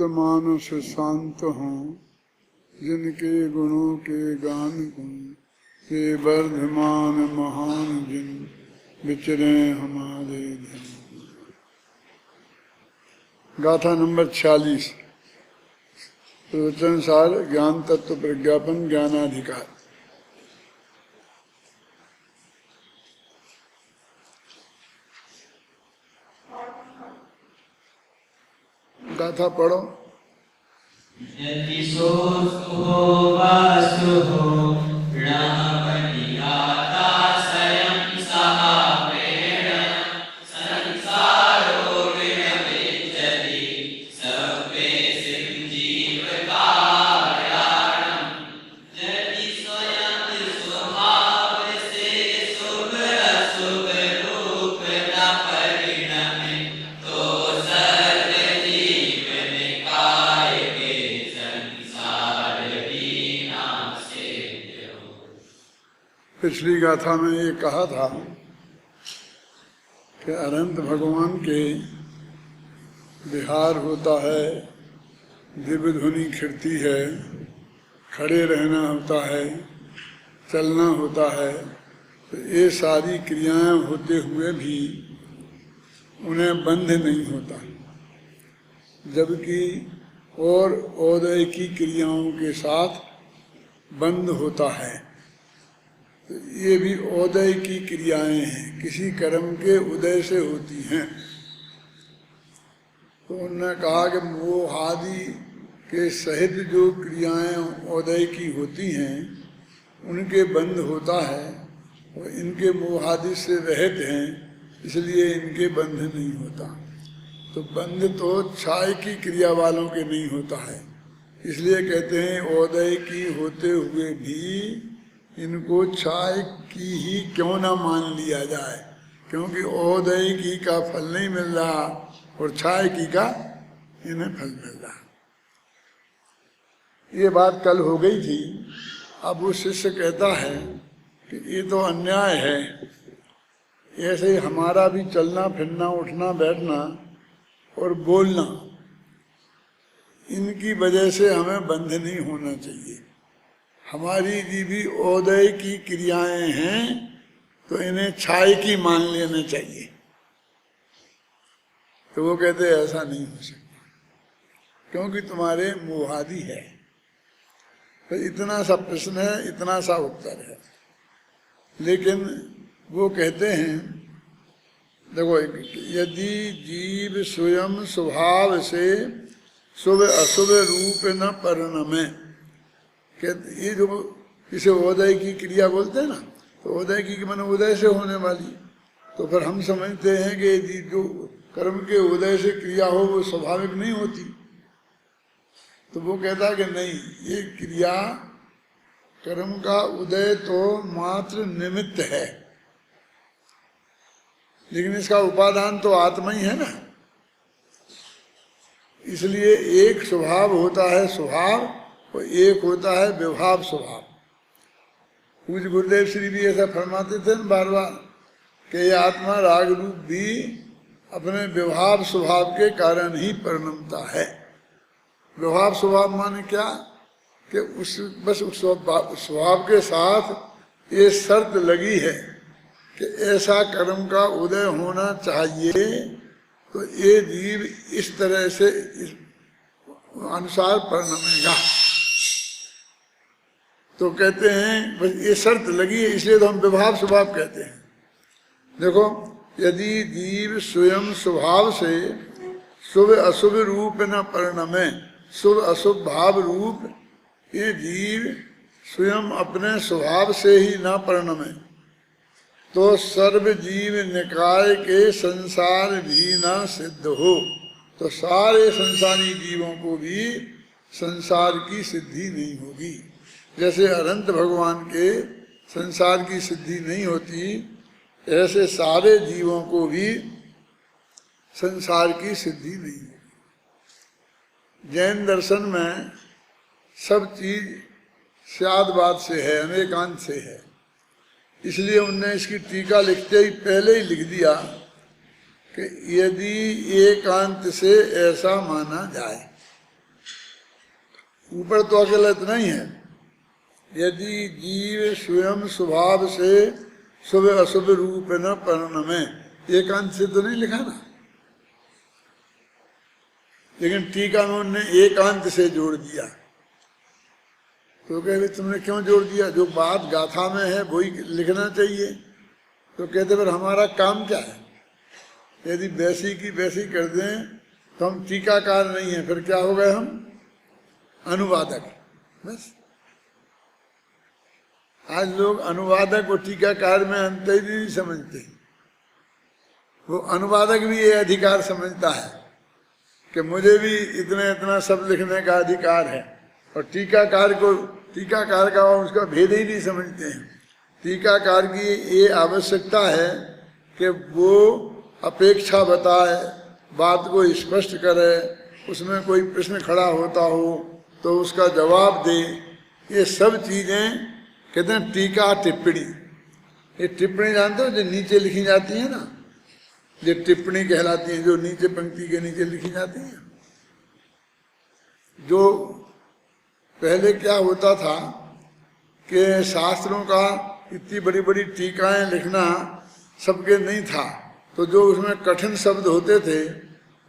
मानस शांत हों, जिनके गुणों के गान गुण ये वर्धमान महान जिन विचरे हमारे धन। गाथा नंबर 46। प्रवचन सार ज्ञान तत्व प्रज्ञापन ज्ञानाधिकार। गाथा पढ़ो। पिछली गाथा में ये कहा था कि अनंत भगवान के विहार होता है, दिव्य ध्वनि खिड़ती है, खड़े रहना होता है, चलना होता है, तो ये सारी क्रियाएं होते हुए भी उन्हें बंध नहीं होता, जबकि और औदय की क्रियाओं के साथ बंध होता है। तो ये भी औदय की क्रियाएं हैं, किसी कर्म के उदय से होती हैं। तो उन्होंने कहा कि मोह आदि के सहित जो क्रियाएं औदय की होती हैं उनके बंध होता है, और इनके मोह आदि से रहित हैं, इसलिए इनके बंध नहीं होता। तो बंध तो छाय की क्रिया वालों के नहीं होता है, इसलिए कहते हैं औदय की होते हुए भी इनको छाय की ही क्यों ना मान लिया जाए, क्योंकि औदय की का फल नहीं मिल रहा और छाय की का इन्हें फल मिल रहा। ये बात कल हो गई थी। अब वो शिष्य कहता है कि ये तो अन्याय है, ऐसे ही हमारा भी चलना फिरना उठना बैठना और बोलना, इनकी वजह से हमें बंध नहीं होना चाहिए। हमारी भी औदय की क्रियाएं हैं तो इन्हें छाय की मान लेना चाहिए। तो वो कहते हैं ऐसा नहीं हो सकता, क्योंकि तुम्हारे मोहादि है। तो इतना सा प्रश्न है, इतना सा उत्तर है। लेकिन वो कहते हैं देखो, यदि जीव स्वयं स्वभाव से शुभ अशुभ रूप न परिणमे, ये जो इसे उदय की क्रिया बोलते हैं ना, तो उदय की माने उदय से होने वाली। तो फिर हम समझते हैं कि जो कर्म के उदय से क्रिया हो वो स्वाभाविक नहीं होती। तो वो कहता है कि नहीं, ये क्रिया कर्म का उदय तो मात्र निमित्त है, लेकिन इसका उपादान तो आत्मा ही है ना। इसलिए एक स्वभाव होता है स्वभाव, और एक होता है विभाव स्वभाव। पूज्य गुरुदेव श्री भी ऐसा फरमाते थे न बार बार कि ये आत्मा राग रूप भी अपने विभाव स्वभाव के कारण ही परिणमता है। विभाव स्वभाव माने क्या कि उस स्वभाव के साथ ये शर्त लगी है कि ऐसा कर्म का उदय होना चाहिए, तो ये जीव इस तरह से इस अनुसार परिणमेगा। तो कहते हैं बस ये शर्त लगी है, इसलिए तो हम विभाव स्वभाव कहते हैं। देखो, यदि जीव स्वयं स्वभाव से शुभ अशुभ रूप न परिणमे, शुभ अशुभ भाव रूप ये जीव स्वयं अपने स्वभाव से ही न परिणमे, तो सर्व जीव निकाय के संसार भी न सिद्ध हो। तो सारे संसारी जीवों को भी संसार की सिद्धि नहीं होगी। जैसे अनंत भगवान के संसार की सिद्धि नहीं होती, ऐसे सारे जीवों को भी संसार की सिद्धि नहीं होगी। जैन दर्शन में सब चीज स्यादवाद से है, अनेकांत से है, इसलिए उनने इसकी टीका लिखते ही पहले ही लिख दिया कि यदि एकांत से ऐसा माना जाए, ऊपर तो अकेला इतना ही है, यदि जीव स्वयं स्वभाव से शुभ अशुभ रूप न परिणमे, एकांत से तो नहीं लिखा ना, लेकिन टीका में उन्होंने एकांत से जोड़ दिया। तो कहते तुमने क्यों जोड़ दिया, जो बात गाथा में है वही लिखना चाहिए। तो कहते फिर हमारा काम क्या है, यदि वैसी की वैसी कर दें तो हम टीकाकार नहीं है, फिर क्या हो गए हम अनुवादक। बस आज लोग अनुवादक और टीकाकार में अंतर ही नहीं समझते। वो अनुवादक भी ये अधिकार समझता है कि मुझे भी इतना इतना सब लिखने का अधिकार है, और टीकाकार का उसका भेद ही नहीं समझते हैं। टीकाकार की ये आवश्यकता है कि वो अपेक्षा बताए, बात को स्पष्ट करे, उसमें कोई प्रश्न खड़ा होता हो तो उसका जवाब दे। ये सब चीजें कहते हैं टीका टिप्पणी। ये टिप्पणी जानते हो जो नीचे लिखी जाती है ना, ये टिप्पणी कहलाती है, जो नीचे पंक्ति के नीचे लिखी जाती है। जो पहले क्या होता था कि शास्त्रों का इतनी बड़ी बड़ी टीकाएं लिखना सबके नहीं था, तो जो उसमें कठिन शब्द होते थे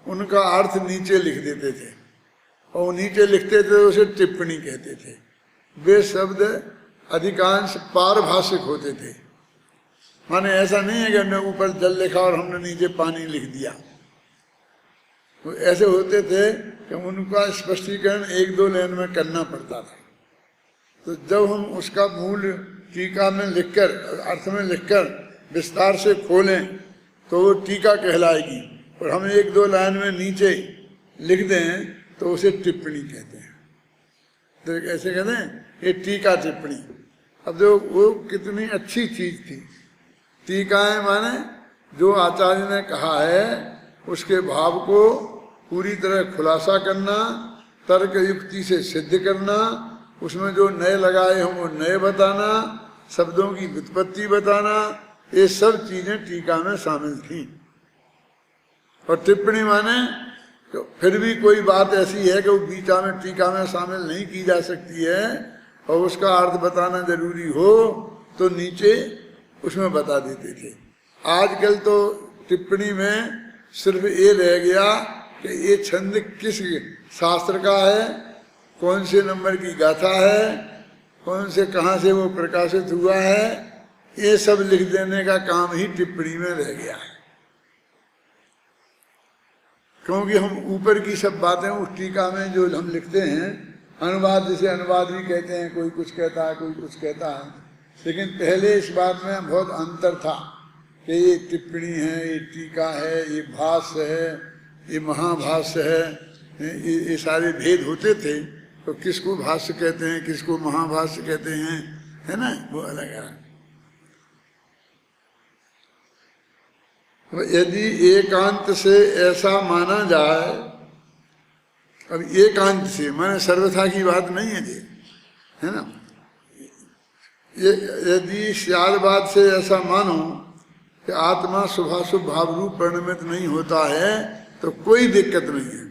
उनका अर्थ नीचे लिख देते थे, और नीचे लिखते थे उसे टिप्पणी कहते थे। वे शब्द अधिकांश पारभाषिक होते थे, माने ऐसा नहीं है कि हमने ऊपर जल लिखा और हमने नीचे पानी लिख दिया। वो ऐसे होते थे कि उनका स्पष्टीकरण एक दो लाइन में करना पड़ता था। तो जब हम उसका मूल टीका में लिखकर, अर्थ में लिखकर विस्तार से खोलें तो वो टीका कहलाएगी, और हम एक दो लाइन में नीचे लिख दें तो उसे टिप्पणी कहते हैं। तो ऐसे कहते हैं ये टीका टिप्पणी। अब जो वो कितनी अच्छी चीज थी। टीकाएं माने जो आचार्य ने कहा है उसके भाव को पूरी तरह खुलासा करना, तर्क युक्ति से सिद्ध करना, उसमें जो नए लगाए हों वो नए बताना, शब्दों की व्युत्पत्ति बताना, ये सब चीजें टीका में शामिल थी। और टिप्पणी माने तो फिर भी कोई बात ऐसी है कि वो बीचा में टीका में शामिल नहीं की जा सकती है और उसका अर्थ बताना जरूरी हो तो नीचे उसमें बता देते थे। आजकल तो टिप्पणी में सिर्फ ये रह गया कि ये छंद किस शास्त्र का है, कौन से नंबर की गाथा है, कौन से कहाँ से वो प्रकाशित हुआ है, ये सब लिख देने का काम ही टिप्पणी में रह गया है। क्योंकि हम ऊपर की सब बातें उस टीका में जो हम लिखते हैं, अनुवाद जिसे अनुवाद भी कहते हैं, कोई कुछ कहता है कोई कुछ कहता है, लेकिन पहले इस बात में बहुत अंतर था कि ये टिप्पणी है, ये टीका है, ये भाष्य है, ये महाभाष्य है, ये सारे भेद होते थे। तो किसको भाष्य कहते हैं, किसको महाभाष्य कहते हैं, है ना, वो अलग अलग। यदि एकांत से ऐसा माना जाए, अब एकांत से माने सर्वथा की बात नहीं है ये, है ना। यदि श्यालवाद से ऐसा मानो कि आत्मा शुभाशुभ भाव रूप परिणमित नहीं होता है तो कोई दिक्कत नहीं है।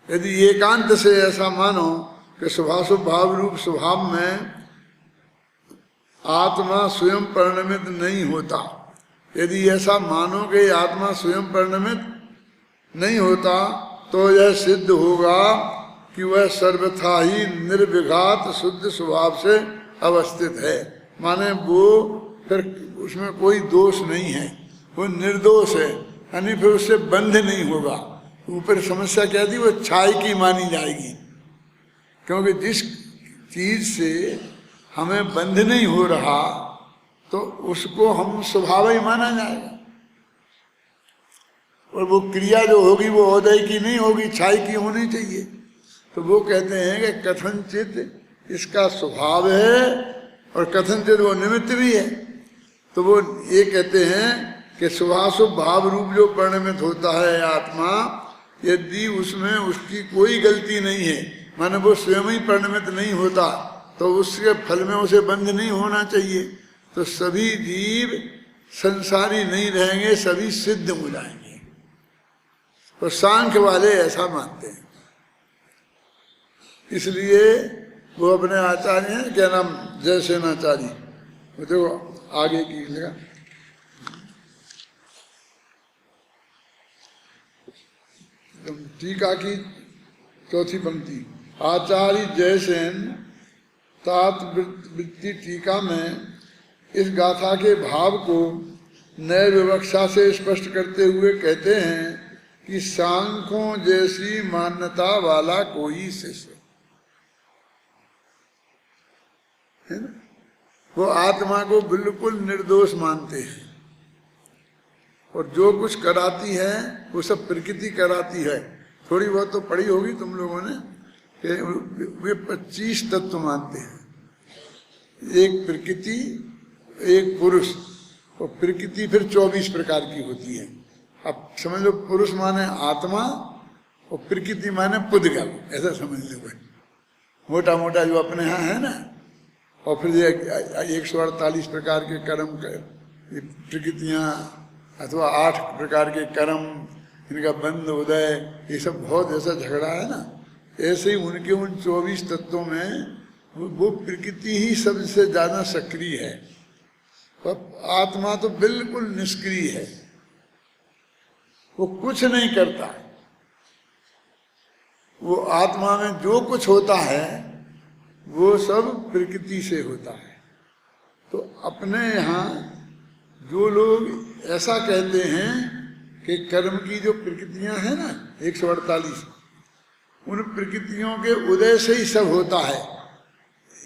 यदि एकांत से ऐसा मानो कि शुभाशुभ भाव रूप स्वभाव में आत्मा स्वयं परिणमित नहीं होता, यदि ऐसा मानो कि आत्मा स्वयं परिणमित नहीं होता तो यह सिद्ध होगा कि वह सर्वथा ही निर्विघात शुद्ध स्वभाव से अवस्थित है। माने वो फिर उसमें कोई दोष नहीं है, वो निर्दोष है, यानी फिर उससे बंध नहीं होगा। ऊपर समस्या क्या थी, वो छाई की मानी जाएगी, क्योंकि जिस चीज से हमें बंध नहीं हो रहा तो उसको हम स्वभाव ही माना जाएगा, और वो क्रिया जो होगी वो औदय की नहीं होगी, छाई की होनी चाहिए। तो वो कहते हैं कि कथनचित इसका स्वभाव है और कथनचित वो निमित्त भी है। तो वो ये कहते हैं कि शुभाशुभ भाव रूप जो परिणमित होता है आत्मा, यदि उसमें उसकी कोई गलती नहीं है, माने वो स्वयं ही परिणमित नहीं होता, तो उसके फल में उसे बंध नहीं होना चाहिए। तो सभी जीव संसारी नहीं रहेंगे, सभी सिद्ध हो जाएंगे। तो सांख्य वाले ऐसा मानते हैं। इसलिए वो अपने आचार्य हैं, क्या नाम, जयसेनाचारी, वो देखो आगे की लगा, टीका की चौथी पंक्ति, आचार्य जयसेन तात्वृत्ति टीका में इस गाथा के भाव को नए विवक्षा से स्पष्ट करते हुए कहते हैं कि सांख्यों जैसी मान्यता वाला कोई शिष्य है ना, वो आत्मा को बिल्कुल निर्दोष मानते हैं और जो कुछ कराती है वो सब प्रकृति कराती है। थोड़ी बहुत तो पढ़ी होगी तुम लोगों ने कि वे 25 तत्व मानते हैं, एक प्रकृति, एक पुरुष, और प्रकृति फिर 24 प्रकार की होती है। अब समझ लो पुरुष माने आत्मा और प्रकृति माने पुद्गल, ऐसा समझ लो भाई, मोटा मोटा जो अपने यहाँ है ना। और फिर ये 148 प्रकार के कर्म प्रकृतियाँ अथवा 8 प्रकार के कर्म, इनका बंध उदय, ये सब बहुत ऐसा झगड़ा है ना। ऐसे ही उनके उन 24 तत्वों में वो प्रकृति ही सबसे ज्यादा सक्रिय है, पर आत्मा तो बिल्कुल निष्क्रिय है, वो कुछ नहीं करता। वो आत्मा में जो कुछ होता है वो सब प्रकृति से होता है। तो अपने यहाँ जो लोग ऐसा कहते हैं कि कर्म की जो प्रकृतियां हैं ना 148, उन प्रकृतियों के उदय से ही सब होता है।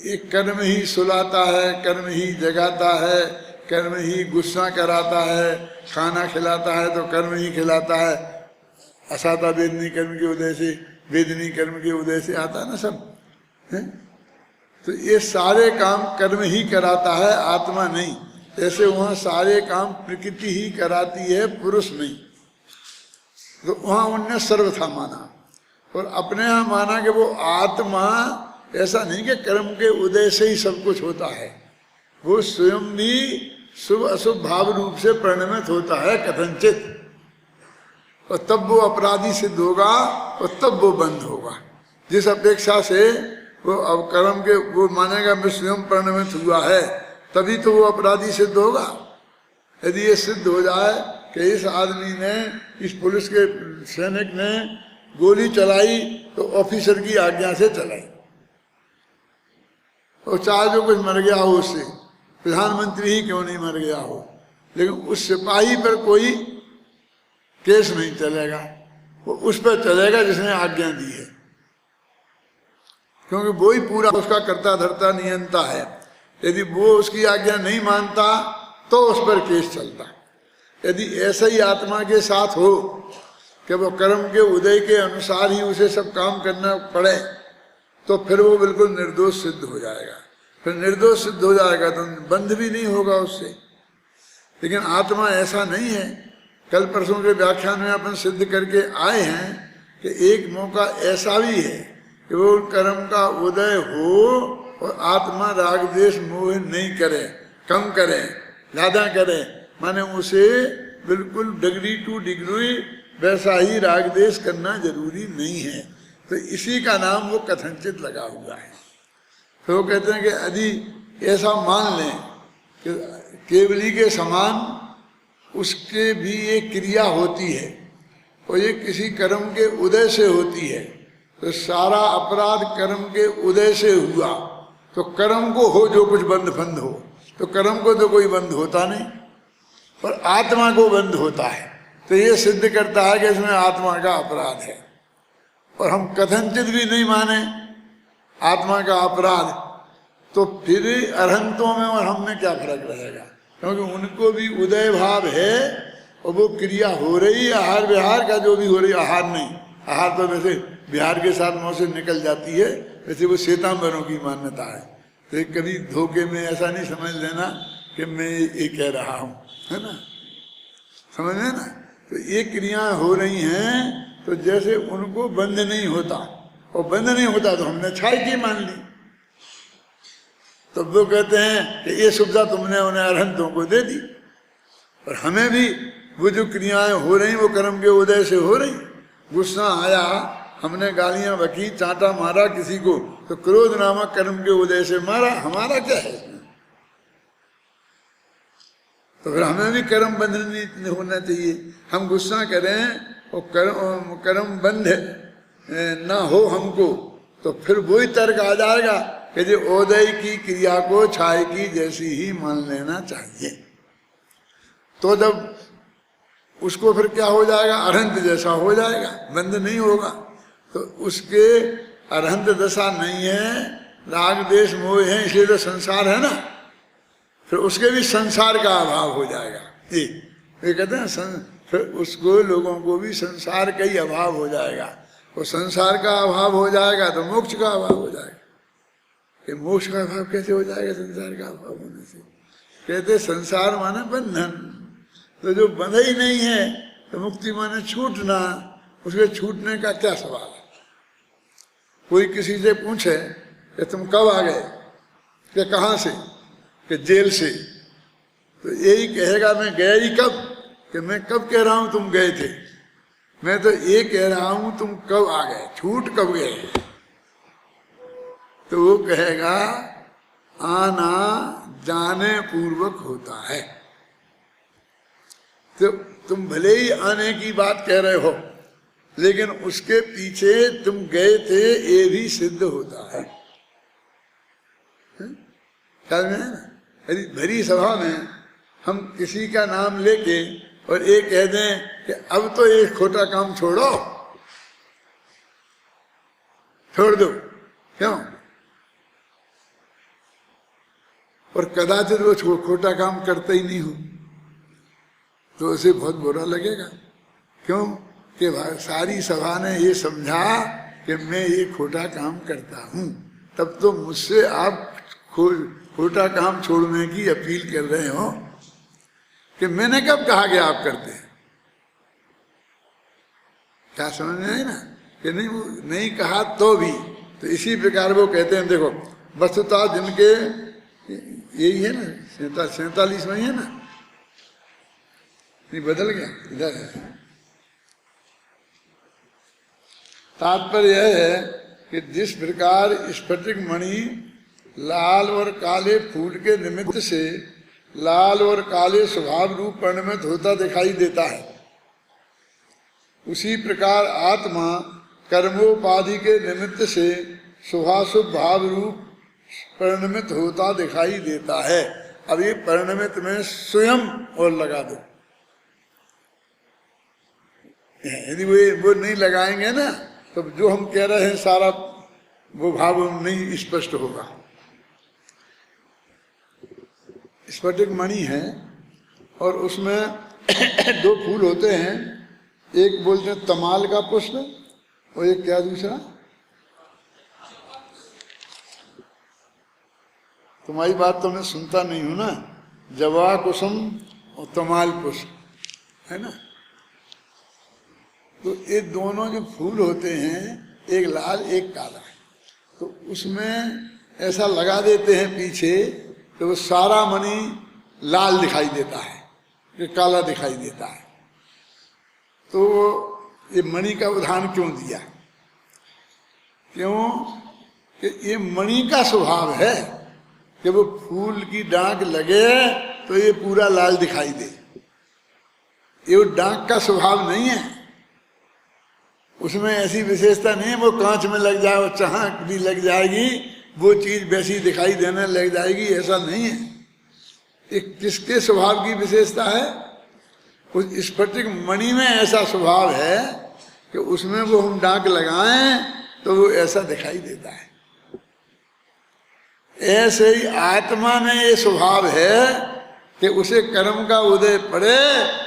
एक कर्म ही सुलाता है, कर्म ही जगाता है, कर्म ही गुस्सा कराता है, खाना खिलाता है तो कर्म ही खिलाता है। असाता वेदनी कर्म के उदय से, वेदनी कर्म के उदय से आता है ना सब है? तो ये सारे काम कर्म ही कराता है, आत्मा नहीं। ऐसे वहाँ सारे काम प्रकृति ही कराती है, पुरुष नहीं। तो वहाँ उनने सर्वथा माना, और अपने यहाँ माना कि वो आत्मा ऐसा नहीं कि कर्म के उदय से ही सब कुछ होता है, वो स्वयं भी शुभ अशुभ भाव रूप से परिणमित होता है कथनचित, और तब वो अपराधी सिद्ध होगा और तब वो बंद होगा। जिस अपेक्षा से वो अब कर्म के वो मानेगा मैं स्वयं परिणमित हुआ है, तभी तो वो अपराधी सिद्ध होगा। यदि ये सिद्ध हो जाए कि इस आदमी ने, इस पुलिस के सैनिक ने गोली चलाई तो ऑफिसर की आज्ञा से चलाई, और चाहे जो कुछ मर गया हो उससे, प्रधानमंत्री ही क्यों नहीं मर गया हो, लेकिन उस सिपाही पर कोई केस नहीं चलेगा, वो उस पर चलेगा जिसने आज्ञा दी है, क्योंकि वो ही पूरा उसका कर्ता धर्ता नियंता है। यदि वो उसकी आज्ञा नहीं मानता तो उस पर केस चलता। यदि ऐसा ही आत्मा के साथ हो कि वो कर्म के उदय के अनुसार ही उसे सब काम करना पड़े, तो फिर वो बिल्कुल निर्दोष सिद्ध हो जाएगा। फिर निर्दोष सिद्ध हो जाएगा तो बंध भी नहीं होगा उससे। लेकिन आत्मा ऐसा नहीं है। कल परसों के व्याख्यान में अपन सिद्ध करके आए हैं कि एक मौका ऐसा भी है कि वो कर्म का उदय हो और आत्मा राग द्वेष मोह नहीं करे, कम करे, ज्यादा करे, माने उसे बिल्कुल डिग्री टू डिग्री वैसा ही राग द्वेष करना जरूरी नहीं है। तो इसी का नाम वो कथनचित लगा हुआ है। तो वो कहते हैं कि यदि ऐसा मान लें कि केवली के समान उसके भी एक क्रिया होती है और ये किसी कर्म के उदय से होती है, तो सारा अपराध कर्म के उदय से हुआ, तो कर्म को हो जो कुछ बंद बंद हो, तो कर्म को तो कोई बंद होता नहीं, पर आत्मा को बंद होता है। तो ये सिद्ध करता है कि इसमें आत्मा का अपराध है। और हम कथनचित भी नहीं माने आत्मा का अपराध, तो फिर अरहंतों में और हम में क्या फर्क रहेगा, क्योंकि उनको भी उदय भाव है और वो क्रिया हो रही है। आहार विहार का जो भी हो रही, आहार नहीं, आहार तो वैसे बिहार के साथ मुँह से निकल जाती है, वैसे वो श्वेतांबरों की मान्यता है। तो कभी धोखे में ऐसा नहीं समझ लेना कि मैं ये कह रहा हूँ, है ना, समझ में ना। तो ये क्रियाएं हो रही हैं, तो जैसे उनको बंध नहीं होता, और बंध नहीं होता तो हमने छाई की मान ली। तो वो कहते हैं कि ये सुविधा तुमने उन्हें अरहंतों को दे दी, और हमें भी वो जो क्रियाएं हो रही वो कर्म के उदय से हो रही। गुस्सा आया, हमने गालियां बकी, चांटा मारा किसी को, तो क्रोध नामक कर्म के उदय से मारा, हमारा क्या है? तो फिर हमें भी कर्म बंध नहीं होना चाहिए। हम गुस्सा करें और कर्म बंध ना हो हमको, तो फिर वही तर्क आ जाएगा कि जो उदय की क्रिया को छाया की जैसी ही मान लेना चाहिए। तो जब उसको फिर क्या हो जाएगा? अरहंत जैसा हो जाएगा, बंद नहीं होगा। तो उसके अरहंत दशा नहीं है, राग देश मोह है, इसलिए तो संसार है ना। फिर उसके भी संसार का अभाव हो जाएगा। ये कहते हैं फिर उसको, लोगों को भी संसार का ही अभाव हो जाएगा। और संसार का अभाव हो जाएगा तो मोक्ष का अभाव हो जाएगा। कि मोक्ष का अभाव कैसे हो जाएगा संसार का अभाव होने से? कहते संसार माने बंधन, तो जो बंधा ही नहीं है तो मुक्ति माने छूटना, उसके छूटने का क्या सवाल है? कोई किसी से पूछे कि तुम कब आ गए, कि कहाँ से, कि जेल से, तो यही कहेगा मैं गया ही कब, कि मैं कब कह रहा हूं तुम गए थे, मैं तो ये कह रहा हूं तुम कब आ गए, छूट कब गए। तो वो कहेगा आना जाने पूर्वक होता है। तो तुम भले ही आने की बात कह रहे हो, लेकिन उसके पीछे तुम गए थे ये भी सिद्ध होता है। ख्याल में है ना? यदि भरी सभा में हम किसी का नाम लेके और ये कह दें कि अब तो ये खोटा काम छोड़ो, छोड़ दो, क्यों? और कदाचित वो खोटा काम करते ही नहीं हो, तो उसे बहुत बुरा लगेगा। क्यों? कि सारी सभा ने ये समझा कि मैं ये खोटा काम करता हूं, तब तो मुझसे आप खोटा काम छोड़ने की अपील कर रहे हो। कि मैंने कब कहा कि आप करते हैं? क्या समझ में आई ना? कि नहीं, वो नहीं कहा तो भी। तो इसी प्रकार वो कहते हैं, देखो वस्तुतः जिनके यही है ना, 47 में है ना, नहीं बदल गया, इधर है। तात्पर्य यह है कि जिस प्रकार स्फटिक मणि लाल और काले फूल के निमित्त से लाल और काले स्वभाव रूप परिणमित होता दिखाई देता है, उसी प्रकार आत्मा कर्मोपाधि के निमित्त से शुभाशुभ भाव रूप परिणमित होता दिखाई देता है। अब ये परिणमित में स्वयं और लगा दो। यदि वो नहीं लगाएंगे ना, तो जो हम कह रहे हैं सारा वो भाव नहीं स्पष्ट होगा। स्फटिक मणि है और उसमें 2 फूल होते हैं, एक बोलते हैं तमाल का पुष्प और एक क्या दूसरा, तुम्हारी बात तो मैं सुनता नहीं हूं ना, जवा कुसुम और तमाल पुष्प है ना। तो ये दोनों जो फूल होते हैं, एक लाल एक काला, तो उसमें ऐसा लगा देते हैं पीछे, तो वो सारा मणि लाल दिखाई देता है, कि काला दिखाई देता है। तो ये मणि का उदाहरण क्यों दिया? क्यों कि ये मणि का स्वभाव है कि वो फूल की डांक लगे तो ये पूरा लाल दिखाई दे। ये डांक का स्वभाव नहीं है, उसमें ऐसी विशेषता नहीं है वो कांच में लग जाए और चाहक भी लग जाएगी, वो चीज वैसी दिखाई देने लग जाएगी, ऐसा नहीं है। ये किसके स्वभाव की विशेषता है? उस स्फटिक मणि में ऐसा स्वभाव है कि उसमें वो हम डांक लगाएं तो वो ऐसा दिखाई देता है। ऐसे ही आत्मा में ये स्वभाव है कि उसे कर्म का उदय पड़े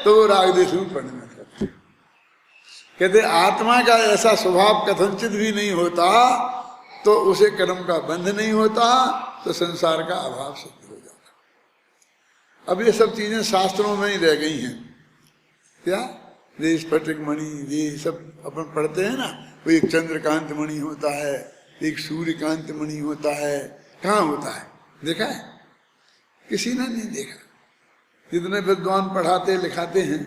तो वो राग देश रूप परिणमित होता है। कहते आत्मा का ऐसा स्वभाव कथनचित भी नहीं होता तो उसे कर्म का बंध नहीं होता, तो संसार का अभाव सिद्ध हो जाता। अब ये सब चीजें शास्त्रों में ही रह गई हैं। क्या ये स्फटिक मणि, ये सब अपन पढ़ते हैं ना, वो एक चंद्रकांत मणि होता है, एक सूर्यकांत मणि होता है। कहाँ होता है? देखा है? किसी ने नहीं देखा। जितने विद्वान पढ़ाते लिखाते हैं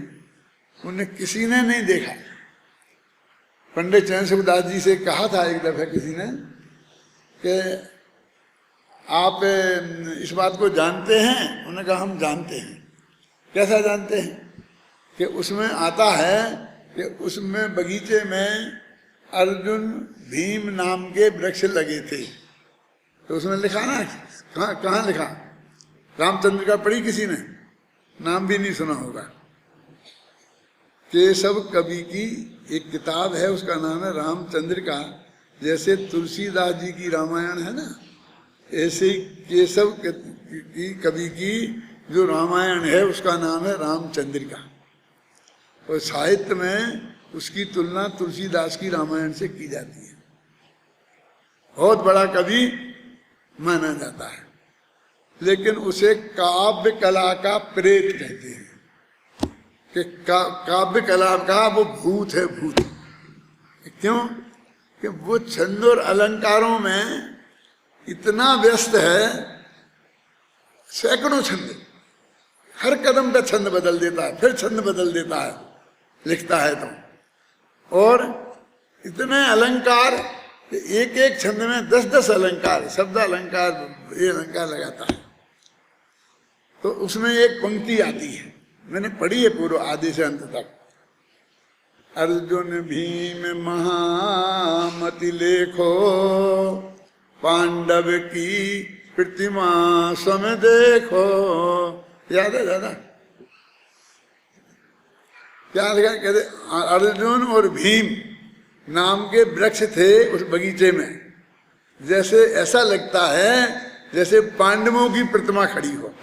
उन्हें किसी ने नहीं देखा। पंडित चैन सुखदास जी से कहा था एक दफे किसी ने कि आप इस बात को जानते हैं? उन्होंने कहा हम जानते हैं। कैसा जानते हैं? कि उसमें आता है कि उसमें बगीचे में अर्जुन भीम नाम के वृक्ष लगे थे। तो उसमें लिखा ना, कहाँ लिखा? रामचंद्र का पढ़ी किसी ने? नाम भी नहीं सुना होगा। केशव कवि की एक किताब है, उसका नाम है रामचंद्र का। जैसे तुलसीदास जी की रामायण है ना, ऐसे ही केशव की कवि की जो रामायण है उसका नाम है रामचंद्र का। और साहित्य में उसकी तुलना तुलसीदास की रामायण से की जाती है। बहुत बड़ा कवि माना जाता है, लेकिन उसे काव्य कला का प्रेत कहते हैं कि काव्य कला का वो भूत है, भूत। क्यों? कि वो छंद और अलंकारों में इतना व्यस्त है, सैकड़ों छंद, हर कदम पे छंद बदल देता है, फिर छंद बदल देता है, लिखता है तो। और इतने अलंकार, एक एक छंद में 10-10 अलंकार, शब्द अलंकार, ये अलंकार लगाता है। तो उसमें एक पंक्ति आती है, मैंने पढ़ी है पूर्व आदि से अंत तक। अर्जुन भीम महामति लेखो, पांडव की प्रतिमा सम देखो। याद है दादा? क्या लिखा? कहते अर्जुन और भीम नाम के वृक्ष थे उस बगीचे में। जैसे ऐसा लगता है जैसे पांडवों की प्रतिमा खड़ी हो।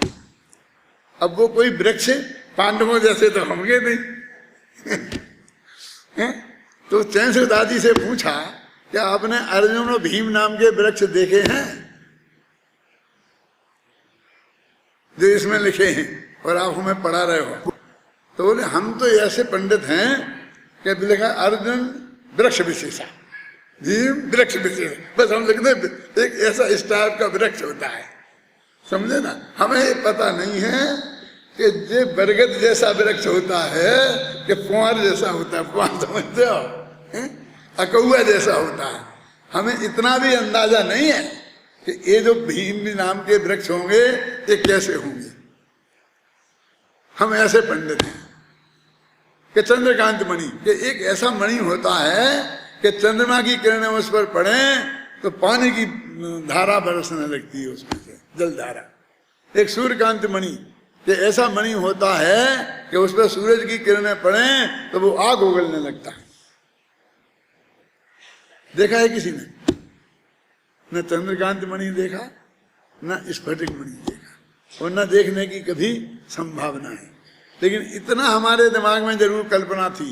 अब वो कोई वृक्ष पांडवों जैसे तो होंगे नहीं। तो चैन सुखदास जी से पूछा क्या आपने अर्जुन और भीम नाम के वृक्ष देखे हैं जो इसमें लिखे हैं और आप हमें पढ़ा रहे हो? तो बोले हम तो ऐसे पंडित हैं कि लिखा अर्जुन वृक्ष विशेषा, भीम वृक्ष विशेष, बस हम लिखते एक ऐसा इस टाइप का वृक्ष होता है, समझे ना? हमें ये पता नहीं है कि ये बरगद जैसा वृक्ष होता है कि कुंवर जैसा होता है। कुंवर समझते हो? अकौआ जैसा होता है। हमें इतना भी अंदाजा नहीं है कि ये जो भीम नाम के वृक्ष होंगे ये कैसे होंगे। हम ऐसे पंडित हैं कि चंद्रकांत मणि, कि एक ऐसा मणि होता है कि चंद्रमा की किरणें उस पर पड़े तो पानी की धारा बरसने लगती है उसमें से, जल धारा। एक सूर्यकांत मणि, कि ऐसा मणि होता है कि उस पर सूरज की किरणें पड़े तो वो आग उगलने लगता है। देखा है किसी ने? न चंद्रकांत मणि देखा, न स्फटिक मणि देखा, और न देखने की कभी संभावना है। लेकिन इतना हमारे दिमाग में जरूर कल्पना थी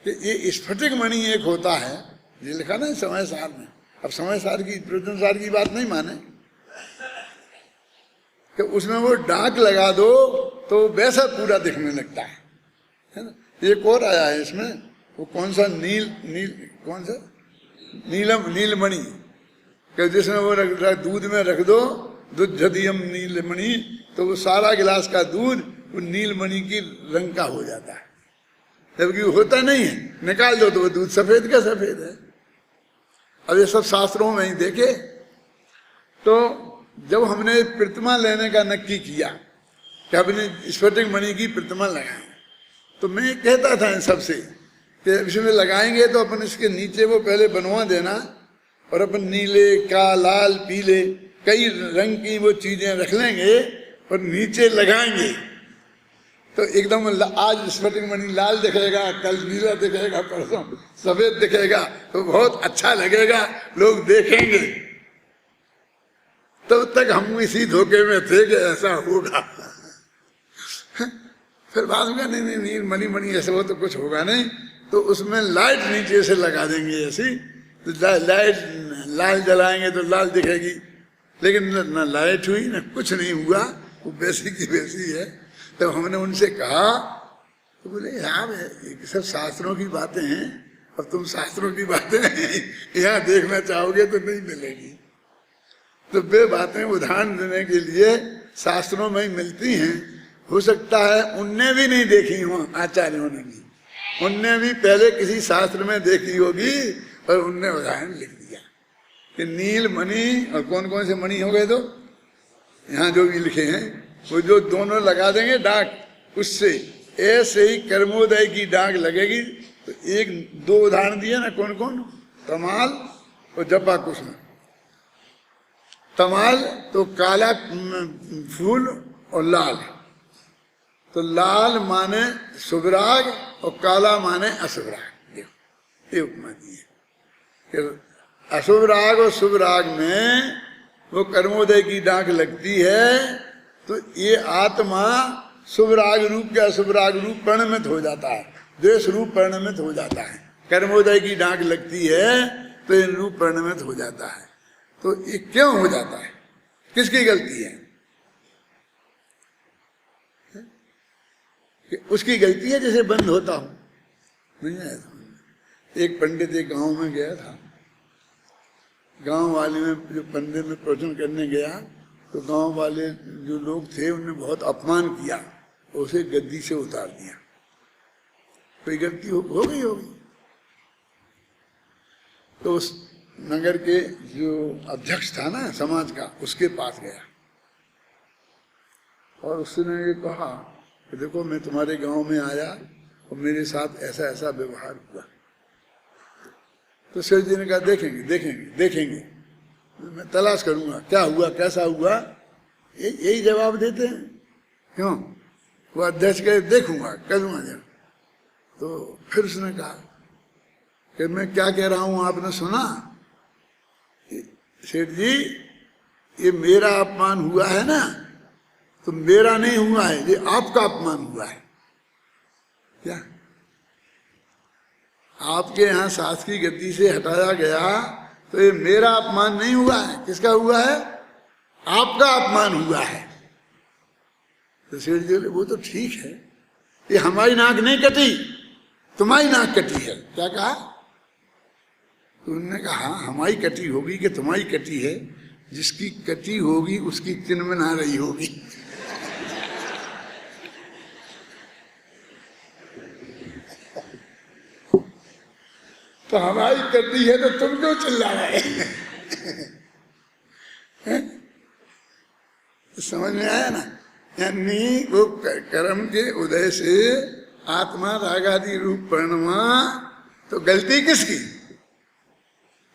कि ये स्फटिक मणि एक होता है, ये लिखा ना समय सार में। अब समय सार की, प्रयोजन सार की बात नहीं माने कि उसमें वो डाक लगा दो तो वैसा पूरा दिखने लगता है ना? एक और आया है इसमें, वो कौन सा कौन सा नीलमणि, कि जिसमें वो दूध में रख दो, दुग्धधियम नीलमणि, तो वो सारा गिलास का दूध वो नीलमणि की रंग का हो जाता है, जबकि होता नहीं है। निकाल दो तो वो दूध सफेद का सफेद है। अब ये सब शास्त्रों में ही देखे। तो जब हमने प्रतिमा लेने का नक्की किया कि अपने स्फटिक मणि की प्रतिमा लगाएं, तो मैं कहता था इन सबसे कि इसमें लगाएंगे तो अपन इसके नीचे वो पहले बनवा देना, और अपन नीले का लाल पीले कई रंग की वो चीजें रख लेंगे और नीचे लगाएंगे तो एकदम आज स्फटिक मणि लाल दिखेगा, कल नीला दिखेगा, परसों सफेद दिखेगा, तो बहुत अच्छा लगेगा, लोग देखेंगे। तब तक हम इसी धोखे में थे कि ऐसा होगा। फिर बाद में नहीं मणि ऐसे हो तो कुछ होगा नहीं, तो उसमें लाइट नीचे से लगा देंगे ऐसी, तो लाइट लाल जलाएंगे तो लाल दिखेगी। लेकिन न लाइट हुई न कुछ नहीं हुआ, वो वैसी की वैसी है। तो हमने उनसे कहा, तो बोले यार ये सब शास्त्रों की बातें हैं, अब तुम शास्त्रों की बातें यहाँ देखना चाहोगे तो नहीं मिलेगी। तो वे बातें उदाहरण देने के लिए शास्त्रों में ही मिलती हैं। हो सकता है उनने भी नहीं देखी हो, आचार्यों ने भी, उनने भी पहले किसी शास्त्र में देखी होगी और उनने उदाहरण लिख दिया कि नील मणि और कौन कौन से मणि हो गए, तो यहाँ जो भी लिखे हैं वो जो दोनों लगा देंगे डाक, उससे ऐसे ही कर्मोदय की डाक लगेगी। तो एक दो उदाहरण दिए ना, कौन कौन, तमाल और जपा कुसुम। तमाल तो काला फूल और लाल, तो लाल माने शुभराग और काला माने अशुभराग। देखो ये उपमा दी है, अशुभ राग और शुभ राग में वो कर्मोदय की डाक लगती है, तो ये आत्मा शुभ राग रूप या अशुभ राग रूप परिणमित हो जाता है, द्वेष रूप परिणमित हो जाता है। कर्मोदय की डाक लगती है तो ये रूप परिणमित हो जाता है। तो ये क्यों हो जाता है, किसकी गलती है? कि उसकी गलती है जैसे बंद होता हूं, नहीं है। एक पंडित एक गांव में गया था, गांव वाले में जो पंडित में प्रवचन करने गया तो गांव वाले जो लोग थे उन्होंने बहुत अपमान किया, उसे गद्दी से उतार दिया। कोई गलती हो गई होगी। तो उस नगर के जो अध्यक्ष था ना समाज का, उसके पास गया और उसने ये कहा कि देखो मैं तुम्हारे गांव में आया और मेरे साथ ऐसा ऐसा व्यवहार हुआ। तो सेठ जी ने कहा देखेंगे देखेंगे देखेंगे, मैं तलाश करूंगा क्या हुआ कैसा हुआ, यही जवाब देते हैं। क्यों? वो अध्यक्ष कहे देखूंगा करूंगा जब। तो फिर उसने कहा कि मैं क्या कह रहा हूं आपने सुना? सेठ जी ये मेरा अपमान हुआ है ना, तो मेरा नहीं हुआ है, ये आपका अपमान हुआ है। क्या आपके यहाँ शासकीय गद्दी से हटाया गया तो ये मेरा अपमान नहीं हुआ है, किसका हुआ है? आपका अपमान हुआ है। तो सेठ जी वो तो ठीक है, ये हमारी नाक नहीं कटी, तुम्हारी नाक कटी है। क्या कहा? तो उन्होंने कहा हाँ हमारी कटी होगी कि तुम्हारी कटी है, जिसकी कटी होगी उसकी चिन्ह ना रही होगी। तो हमारी कटी है तो तुम क्यों चिल्ला रहे? समझ में आया ना? यानी वो कर्म के उदय से आत्मा रागादि रूप परिणमा, तो गलती किसकी?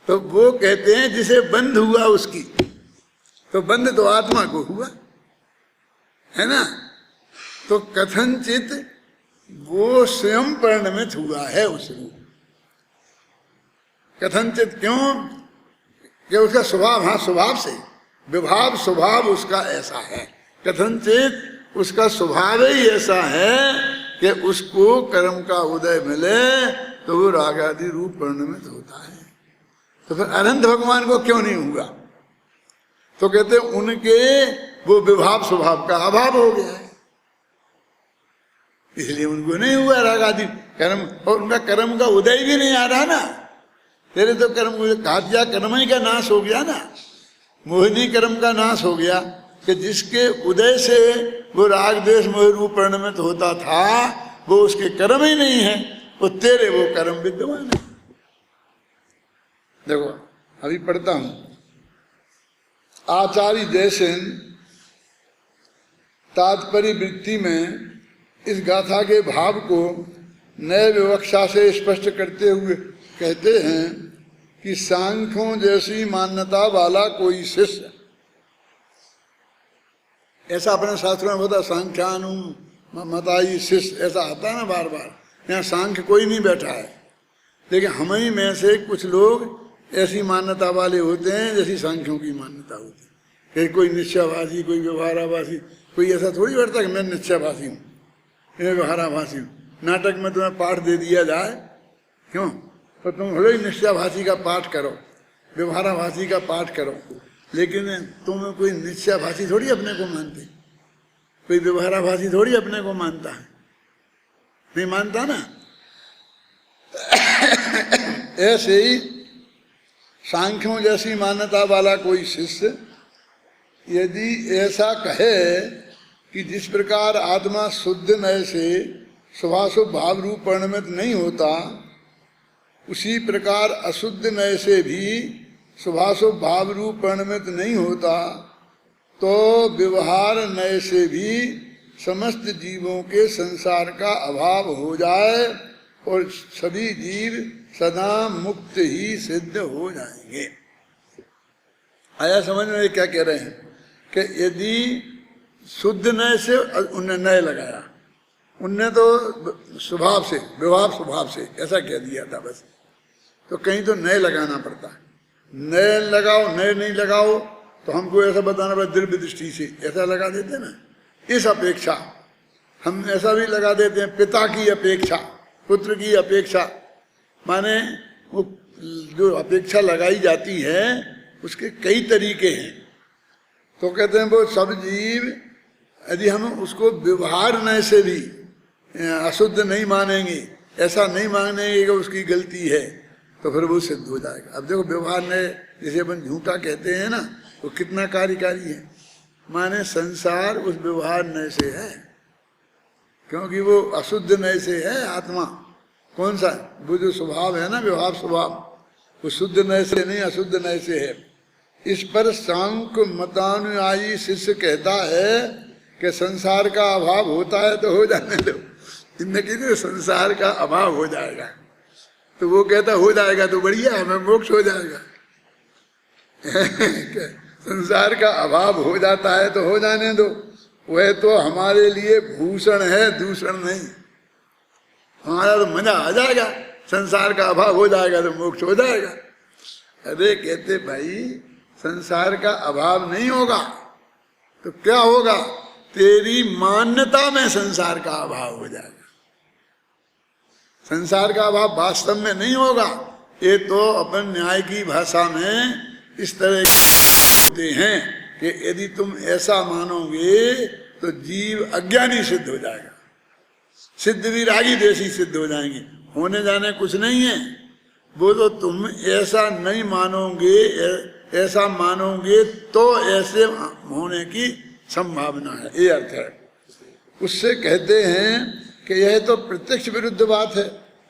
तो वो कहते हैं जिसे बंध हुआ उसकी, तो बंध तो आत्मा को हुआ है ना। तो कथनचित वो स्वयं परिणमित हुआ है उस रूप। कथनचित क्यों? कि उसका स्वभाव, हाँ स्वभाव से, विभाव स्वभाव उसका ऐसा है। कथनचित उसका स्वभाव ही ऐसा है कि उसको कर्म का उदय मिले तो वो राग आदि रूप परिणमित होता है। तो फिर अनंत भगवान को क्यों नहीं हुआ? तो कहते उनके वो विभाव स्वभाव का अभाव हो गया है, इसलिए उनको नहीं हुआ राग आदि कर्म, और उनका कर्म का उदय भी नहीं आ रहा ना। तेरे तो कर्म कहा दिया, कर्म ही का नाश हो गया ना, मोहिनी कर्म का नाश हो गया कि जिसके उदय से वो राग द्वेष मोह रूप परिणमित होता था वो उसके कर्म ही नहीं है, वो तेरे वो कर्म विद्यमान है। देखो अभी पढ़ता हूं, आचार्य जयसेन तात्पर्य वृत्ति में इस गाथा के भाव को नए विवक्षा से स्पष्ट करते हुए कहते हैं कि सांख्यों जैसी मान्यता वाला कोई शिष्य, ऐसा अपने शास्त्रों में होता, सांख्यानु मताई शिष्य ऐसा आता है ना बार बार। यहाँ सांख्य कोई नहीं बैठा है, लेकिन हम ही में से कुछ लोग ऐसी मान्यता वाले होते हैं जैसी सांख्यों की मान्यता होती है। कोई निश्चयभाषी, कोई व्यवहाराभाषी, कोई ऐसा थोड़ी बैठता कि मैं निश्चयभाषी हूँ, मैं व्यवहाराभाषी हूँ। नाटक में तुम्हें पाठ दे दिया जाए, क्यों? तो तुम भले ही निश्चयभाषी का पाठ करो, व्यवहाराभाषी का पाठ करो, लेकिन तुम कोई निश्चयभाषी थोड़ी अपने को मानते, कोई व्यवहाराभाषी थोड़ी अपने को मानता है, नहीं मानता ना। ऐसे ही सांख्यों जैसी मान्यता वाला कोई शिष्य यदि ऐसा कहे कि जिस प्रकार आत्मा शुद्ध नय से शुभाशुभ भाव रूप परिणमित नहीं होता, उसी प्रकार अशुद्ध नय से भी शुभाशुभ भाव रूप परिणमित नहीं होता, तो व्यवहार नय से भी समस्त जीवों के संसार का अभाव हो जाए और सभी जीव सदा मुक्त ही सिद्ध हो जाएंगे। आया समझ में क्या कह रहे हैं कि यदि शुद्ध नय से उनने नय लगाया, उनने तो स्वभाव से विभाव स्वभाव से ऐसा कह दिया था बस, तो कहीं तो नय लगाना पड़ता है। नय लगाओ, नय नहीं लगाओ तो हमको ऐसा बताना पड़ता दिव्य दृष्टि से, ऐसा लगा देते ना। इस अपेक्षा हम ऐसा भी लगा देते हैं, पिता की अपेक्षा, पुत्र की अपेक्षा, माने वो जो अपेक्षा लगाई जाती है उसके कई तरीके हैं। तो कहते हैं वो सब जीव यदि हम उसको व्यवहार नय से भी अशुद्ध नहीं मानेंगे, ऐसा नहीं मानेंगे कि उसकी गलती है, तो फिर वो सिद्ध हो जाएगा। अब देखो व्यवहार नय जिसे अपन झूठा कहते हैं ना, वो कितना कार्यकारी है। माने संसार उस व्यवहार नय से है, क्योंकि वो अशुद्ध नय से है आत्मा। कौन सा? वो जो स्वभाव है ना, व्यवहार स्वभाव, वो शुद्ध नय से नहीं अशुद्ध नय से है। इस पर सांख्य मतानुयायी शिष्य कहता है कि संसार का अभाव होता है तो हो जाने दो। इनने कहते संसार का अभाव हो जाएगा, तो वो कहता हो जाएगा तो बढ़िया, हमें मोक्ष हो जाएगा। संसार का अभाव हो जाता है तो हो जाने दो, वह तो हमारे लिए भूषण है, दूषण नहीं। हमारा तो मजा आ जाएगा, संसार का अभाव हो जाएगा तो मोक्ष हो जाएगा। अरे कहते भाई संसार का अभाव नहीं होगा तो क्या होगा? तेरी मान्यता में संसार का अभाव हो जाएगा। संसार का अभाव वास्तव में नहीं होगा। ये तो अपन न्याय की भाषा में इस तरह कहते हैं कि यदि तुम ऐसा मानोगे तो जीव अज्ञानी सिद्ध हो जाएगा, सिद्ध विरागी देशी सिद्ध हो जाएंगे, होने जाने कुछ नहीं है। वो तो तुम ऐसा नहीं मानोगे, ऐसा मानोगे तो ऐसे होने की संभावना है, ये अर्थ है। उससे कहते हैं कि यह तो प्रत्यक्ष विरुद्ध बात है,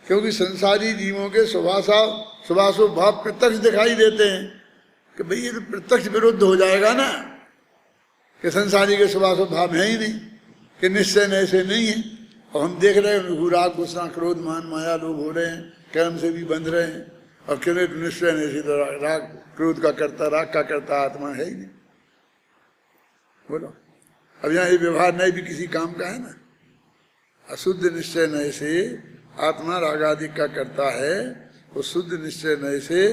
क्योंकि संसारी जीवों के स्वभाव भाव प्रत्यक्ष दिखाई देते हैं कि भाई ये तो प्रत्यक्ष विरुद्ध हो जाएगा ना, कि संसारी के स्वभाव भाव है ही नहीं, कि निश्चय ऐसे नहीं है। और हम देख रहे हैं राग गुस्सा क्रोध मान माया लोग हो रहे हैं, कर्म से भी बंध रहे हैं, और कहने निश्चय ऐसे तो राग क्रोध का करता, राग का करता आत्मा है ही नहीं। बोलो, अब यहाँ ये व्यवहार नहीं भी किसी काम का है ना। अशुद्ध निश्चय नय से आत्मा रागादि का करता है, वो शुद्ध निश्चय नय से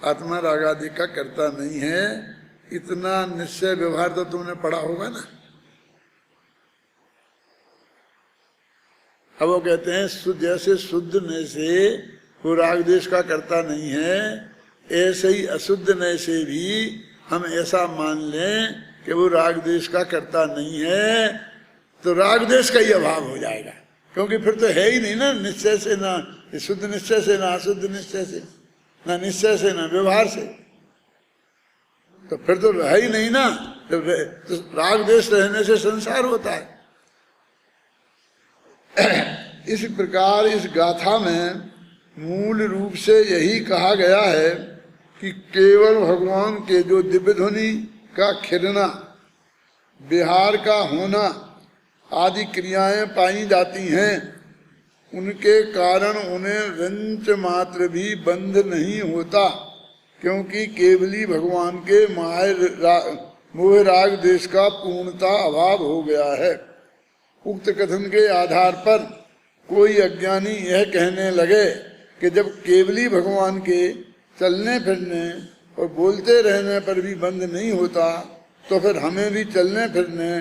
आत्मा रागादि का करता नहीं है। इतना निश्चय व्यवहार तो तुमने पढ़ा होगा ना। अब वो कहते हैं जैसे शुद्ध नय से वो राग द्वेष का करता नहीं है, ऐसे ही अशुद्ध नय से भी हम ऐसा मान लें कि वो राग द्वेष का करता नहीं है, तो राग द्वेष का ही अभाव हो जाएगा। क्योंकि फिर तो है ही नहीं ना निश्चय से, ना शुद्ध निश्चय से, ना अशुद्ध निश्चय से, ना निश्चय से, ना व्यवहार से, तो फिर तो है ही नहीं ना। तो राग द्वेष रहने से संसार होता है। इस प्रकार इस गाथा में मूल रूप से यही कहा गया है कि केवल भगवान के जो दिव्य ध्वनि का खिलना, विहार का होना आदि क्रियाएं पाई जाती हैं, उनके कारण उन्हें रंच मात्र भी बंध नहीं होता, क्योंकि केवली भगवान के मोह राग देश का पूर्णता अभाव हो गया है। उक्त कथन के आधार पर कोई अज्ञानी यह कहने लगे कि जब केवली भगवान के चलने फिरने और बोलते रहने पर भी बंद नहीं होता, तो फिर हमें भी चलने फिरने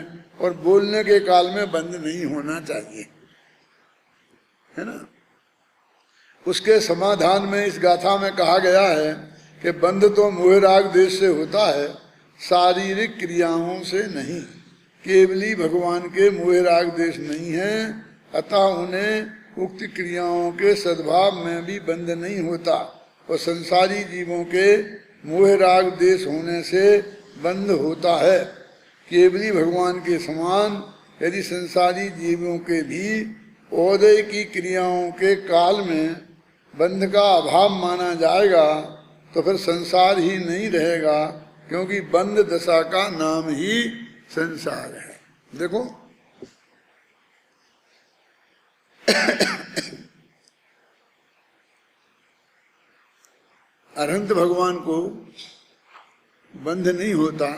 और बोलने के काल में बंद नहीं होना चाहिए, है ना। उसके समाधान में इस गाथा में कहा गया है कि बंध तो मोह राग देश से होता है, शारीरिक क्रियाओं से नहीं। केवली भगवान के मोह राग देश नहीं है, अतः उन्हें उक्त क्रियाओं के सद्भाव में भी बंध नहीं होता, और संसारी जीवों के मोह राग देश होने से बंध होता है। केवली भगवान के समान यदि संसारी जीवों के भी ओदय की क्रियाओं के काल में बंध का अभाव माना जाएगा तो फिर संसार ही नहीं रहेगा, क्योंकि बंध दशा का नाम ही संसार है। देखो अरहंत भगवान को बंध नहीं होता,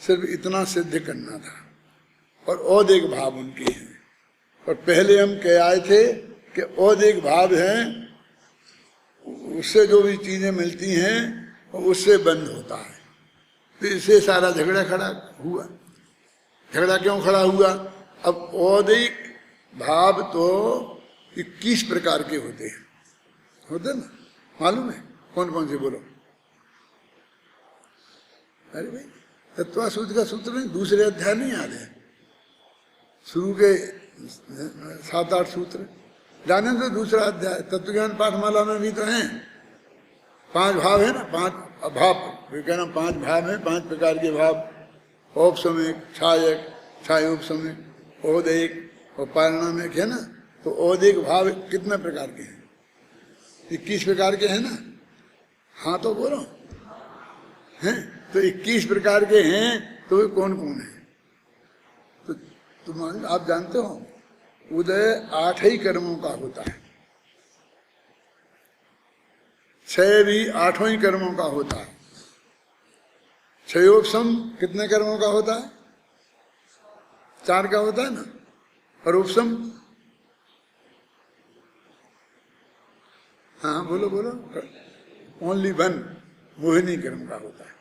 सिर्फ इतना सिद्ध करना था, और औदिक भाव उनके हैं। और पहले हम कह आए थे कि औदिक भाव हैं, उससे जो भी चीजें मिलती हैं उससे बंद होता है। तो इससे सारा झगड़ा खड़ा हुआ। झगड़ा क्यों खड़ा हुआ? अब औदिक भाव तो 21 प्रकार के होते हैं, होते ना, मालूम है? कौन कौन से बोलो? अरे भाई तत्वासूत्र का सूत्र नहीं, दूसरे अध्याय नहीं याद है, शुरू के 7-8 सूत्र जाने तो दूसरा अध्याय तत्वज्ञान पाठमाला में भी तो हैं। 5 भाव है ना, 5 भाव, कहना 5 भाव है, 5 प्रकार के भाव, औपसमिक, छायक, छायोपसमिक, औदिक और पारिणामिक है ना। तो औदिक भाव कितने प्रकार के हैं? 21 प्रकार के हैं ना। हाँ तो बोलो हैं, तो 21 प्रकार के हैं, तो वे कौन कौन है? तो तुम आप जानते हो उदय 8 ही कर्मों का होता है, क्षय भी 8 ही कर्मों का होता है। क्षयोपशम कितने कर्मों का होता है? 4 का होता है ना। और उपशम, हाँ बोलो बोलो, ओनली 1 मोहिनी कर्म का होता है।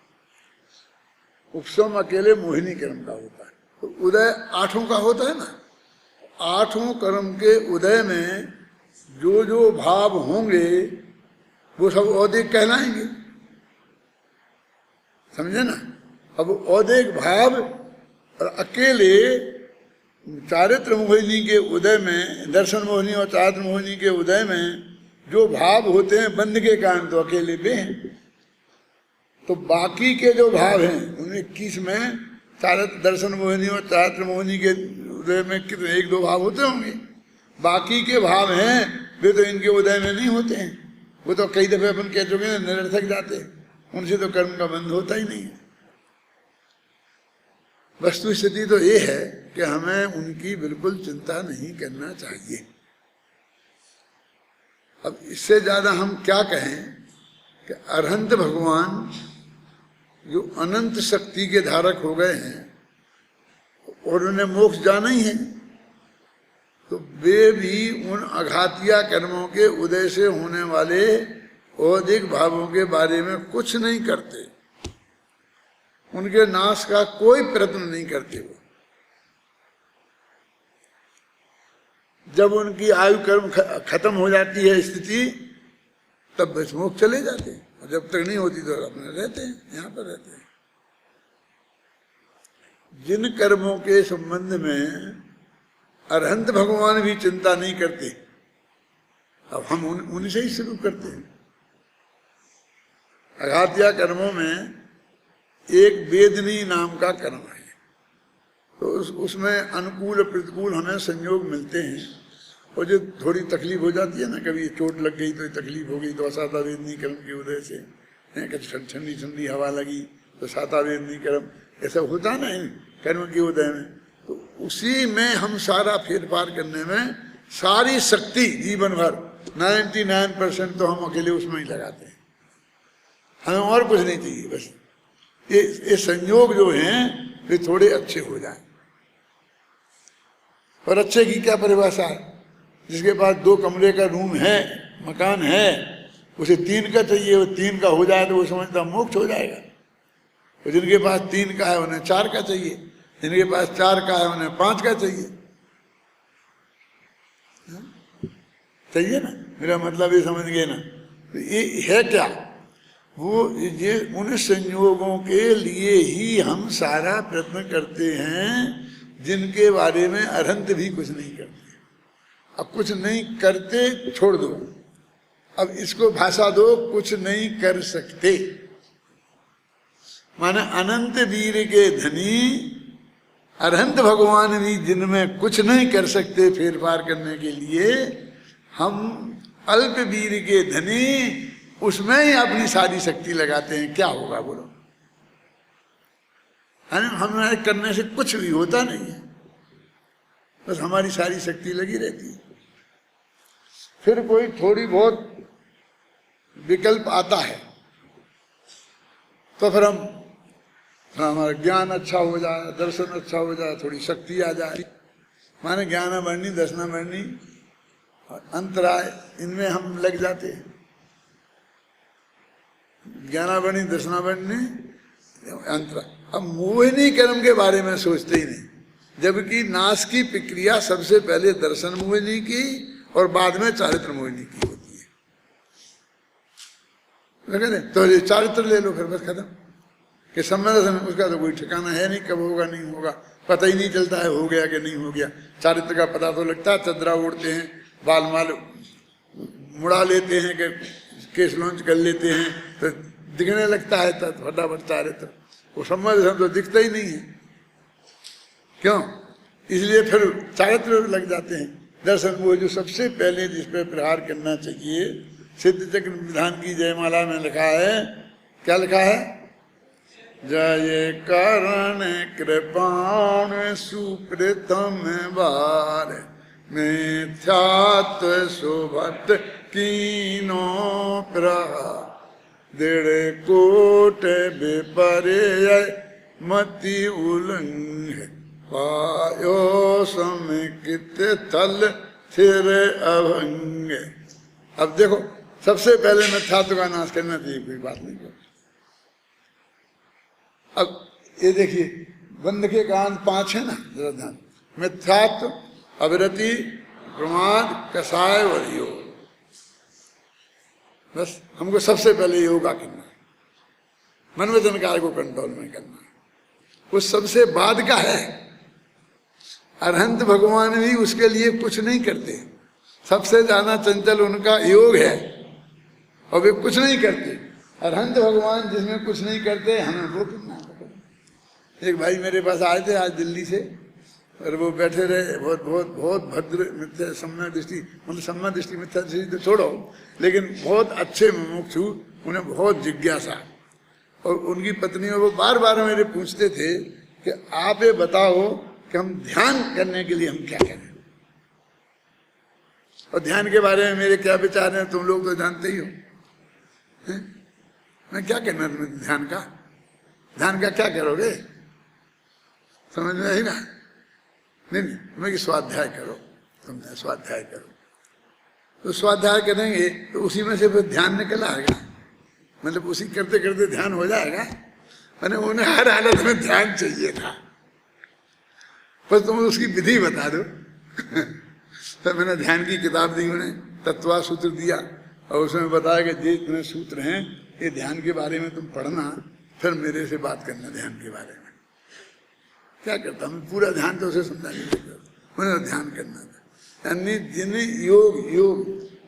उपशम अकेले मोहिनी कर्म का होता है। तो उदय 8 का होता है ना। 8 कर्म के उदय में जो जो भाव होंगे वो सब औदिक कहलाएंगे, समझे ना। अब औदिक भाव और अकेले चारित्र मोहिनी के उदय में, दर्शन मोहिनी और चारित्र मोहिनी के उदय में जो भाव होते हैं बंध के कारण, तो अकेले वे हैं। तो बाकी के जो भाव हैं उन 21 में चारित्र दर्शन मोहिनी और चारित्र मोहिनी के उदय में कितने 1-2 भाव होते होंगे। बाकी के भाव हैं वे तो इनके उदय में नहीं होते हैं। वो तो कई दफे अपन कह चुके हैं, निरर्थक जाते, उनसे तो कर्म का बंध होता ही नहीं है। वस्तु स्थिति तो ये है कि हमें उनकी बिल्कुल चिंता नहीं करना चाहिए। अब इससे ज्यादा हम क्या कहें कि अरहंत भगवान जो अनंत शक्ति के धारक हो गए हैं और उन्हें मोक्ष जाना ही है, तो वे भी उन अघातिया कर्मों के उदय से होने वाले औदिक भावों के बारे में कुछ नहीं करते, उनके नाश का कोई प्रयत्न नहीं करते। वो जब उनकी आयु कर्म खत्म हो जाती है स्थिति, तब बस मोक्ष चले जाते हैं, और जब तक नहीं होती तो अपने रहते हैं, यहाँ पर रहते हैं। जिन कर्मों के संबंध में अरहंत भगवान भी चिंता नहीं करते, अब हम उनसे ही शुरू करते हैं। अघातिया कर्मों में एक वेदनी नाम का कर्म है, तो उसमें अनुकूल प्रतिकूल हमें संयोग मिलते हैं, और जो थोड़ी तकलीफ हो जाती है ना, कभी चोट लग गई तो तकलीफ हो गई, तो असाता वेदनी कर्म की वजह से, कभी ठंडी ठंडी हवा लगी तो साता वेदनी कर्म, ऐसा होता ना कर्म के उदय में। तो उसी में हम सारा फेरफार करने में सारी शक्ति जीवन भर 99% तो हम अकेले उसमें ही लगाते हैं, हमें और कुछ नहीं चाहिए। बस ये संयोग जो हैं वे थोड़े अच्छे हो जाएं। और अच्छे की क्या परिभाषा है? जिसके पास 2 कमरे का रूम है, मकान है, उसे 3 का चाहिए, वो 3 का हो जाए तो वो समझता मोक्ष हो जाएगा। और जिनके पास 3 का है उन्हें 4 का चाहिए, जिनके पास 4 का है उन्हें 5 का चाहिए। चाहिए ना, मेरा मतलब ये समझ गए ना। तो ये है क्या? वो ये उन संयोगों के लिए ही हम सारा प्रयत्न करते हैं जिनके बारे में अरहंत भी कुछ नहीं करते। अब कुछ नहीं करते छोड़ दो, अब इसको भाषा दो कुछ नहीं कर सकते। माने अनंत वीर के धनी अरहंत भगवान भी जिनमें कुछ नहीं कर सकते फेरफार करने के लिए, हम अल्प वीर के धनी उसमें ही अपनी सारी शक्ति लगाते हैं। क्या होगा बोलो? हमारे करने से कुछ भी होता नहीं है, बस हमारी सारी शक्ति लगी रहती है। फिर कोई थोड़ी बहुत विकल्प आता है तो फिर हमारा ज्ञान अच्छा हो जाए, दर्शन अच्छा हो जाए, थोड़ी शक्ति आ जाए, माने ज्ञान बढ़नी, दर्शना बढ़नी और अंतराय, इनमें हम लग जाते हैं। ज्ञाना बढ़नी, दर्शना बढ़नी, अंतराय। अब मोहिनी कर्म के बारे में सोचते ही नहीं, जबकि नाश की प्रक्रिया सबसे पहले दर्शन मोहिनी की और बाद में चारित्र मोहिनी की होती है। तो ये चारित्र ले लो, फिर बस खत्म। कि समय उसका तो कोई ठिकाना है नहीं, कब होगा नहीं होगा पता ही नहीं चलता है, हो गया कि नहीं हो गया। चारित्र का पता तो लगता है, चदरा ओढ़ते हैं, बाल माल मुड़ा लेते हैं, कि केस लॉन्च कर लेते हैं तो दिखने लगता है फटाफट चारित्र। वो समय तो दिखता ही नहीं है, क्यों? इसलिए फिर चारित्र लग जाते हैं। दर्शन वो जो सबसे पहले जिस पे प्रहार करना चाहिए, सिद्ध चक्र विधान की जयमाला में लिखा है, क्या लिखा है? जय करण कृपाण सुप्रतम बार, मिथ्यात्व सुभट कीनो प्रहार, 1.5 कोट विपर्य मति उल्लंघ, पायो समिकित थल थिर अभंग। अब देखो, सबसे पहले मिथ्यात्व का नाश करना चाहिए, कोई बात नहीं करो। अब ये देखिए, बंध के कान 5 है ना, जरा ध्यान। मिथ्यात्व, अविरति, प्रमाद, कसाय और योग। बस हमको सबसे पहले योगा करना है, मन वचन काया को कंट्रोल में करना है। वो सबसे बाद का है। अरहंत भगवान भी उसके लिए कुछ नहीं करते, सबसे ज्यादा चंचल उनका योग है और वे कुछ नहीं करते। अरहंत भगवान जिसमें कुछ नहीं करते, हमें वो करना। एक भाई मेरे पास आए थे आज दिल्ली से, और वो बैठे रहे, बहुत बहुत बहुत भद्र मिथ्या सम्य दृष्टि, मतलब सम्य दृष्टि मिथ्या दृष्टि तो छोड़ो, लेकिन बहुत अच्छे मुमुक्षु, उन्हें बहुत जिज्ञासा। और उनकी पत्नियों को बार बार मेरे पूछते थे कि आप ये बताओ कि हम ध्यान करने के लिए हम क्या करें। और ध्यान के बारे में मेरे क्या विचार हैं तुम लोग तो जानते ही हो। मैं क्या करना तुम्हें ध्यान का? ध्यान का क्या करोगे? समझ में आई ना? नहीं, मैं कि स्वाध्याय करो, तुम स्वाध्याय करो। तो स्वाध्याय करेंगे तो उसी में से फिर ध्यान निकल आएगा, मतलब उसी करते करते ध्यान हो जाएगा। मैंने उन्हें हर हालत में ध्यान चाहिए था, पर तुम उसकी विधि बता दो। तो मैंने ध्यान की किताब दी उन्हें, तत्वा सूत्र दिया, और उसमें बताया कि ये इतने सूत्र हैं, ये ध्यान के बारे में तुम पढ़ना, फिर मेरे से बात करना ध्यान के बारे में। क्या करता हूँ, पूरा ध्यान तो उसे समझा नहीं सकता, मुझे ध्यान करना था। यानी जिन्हें योग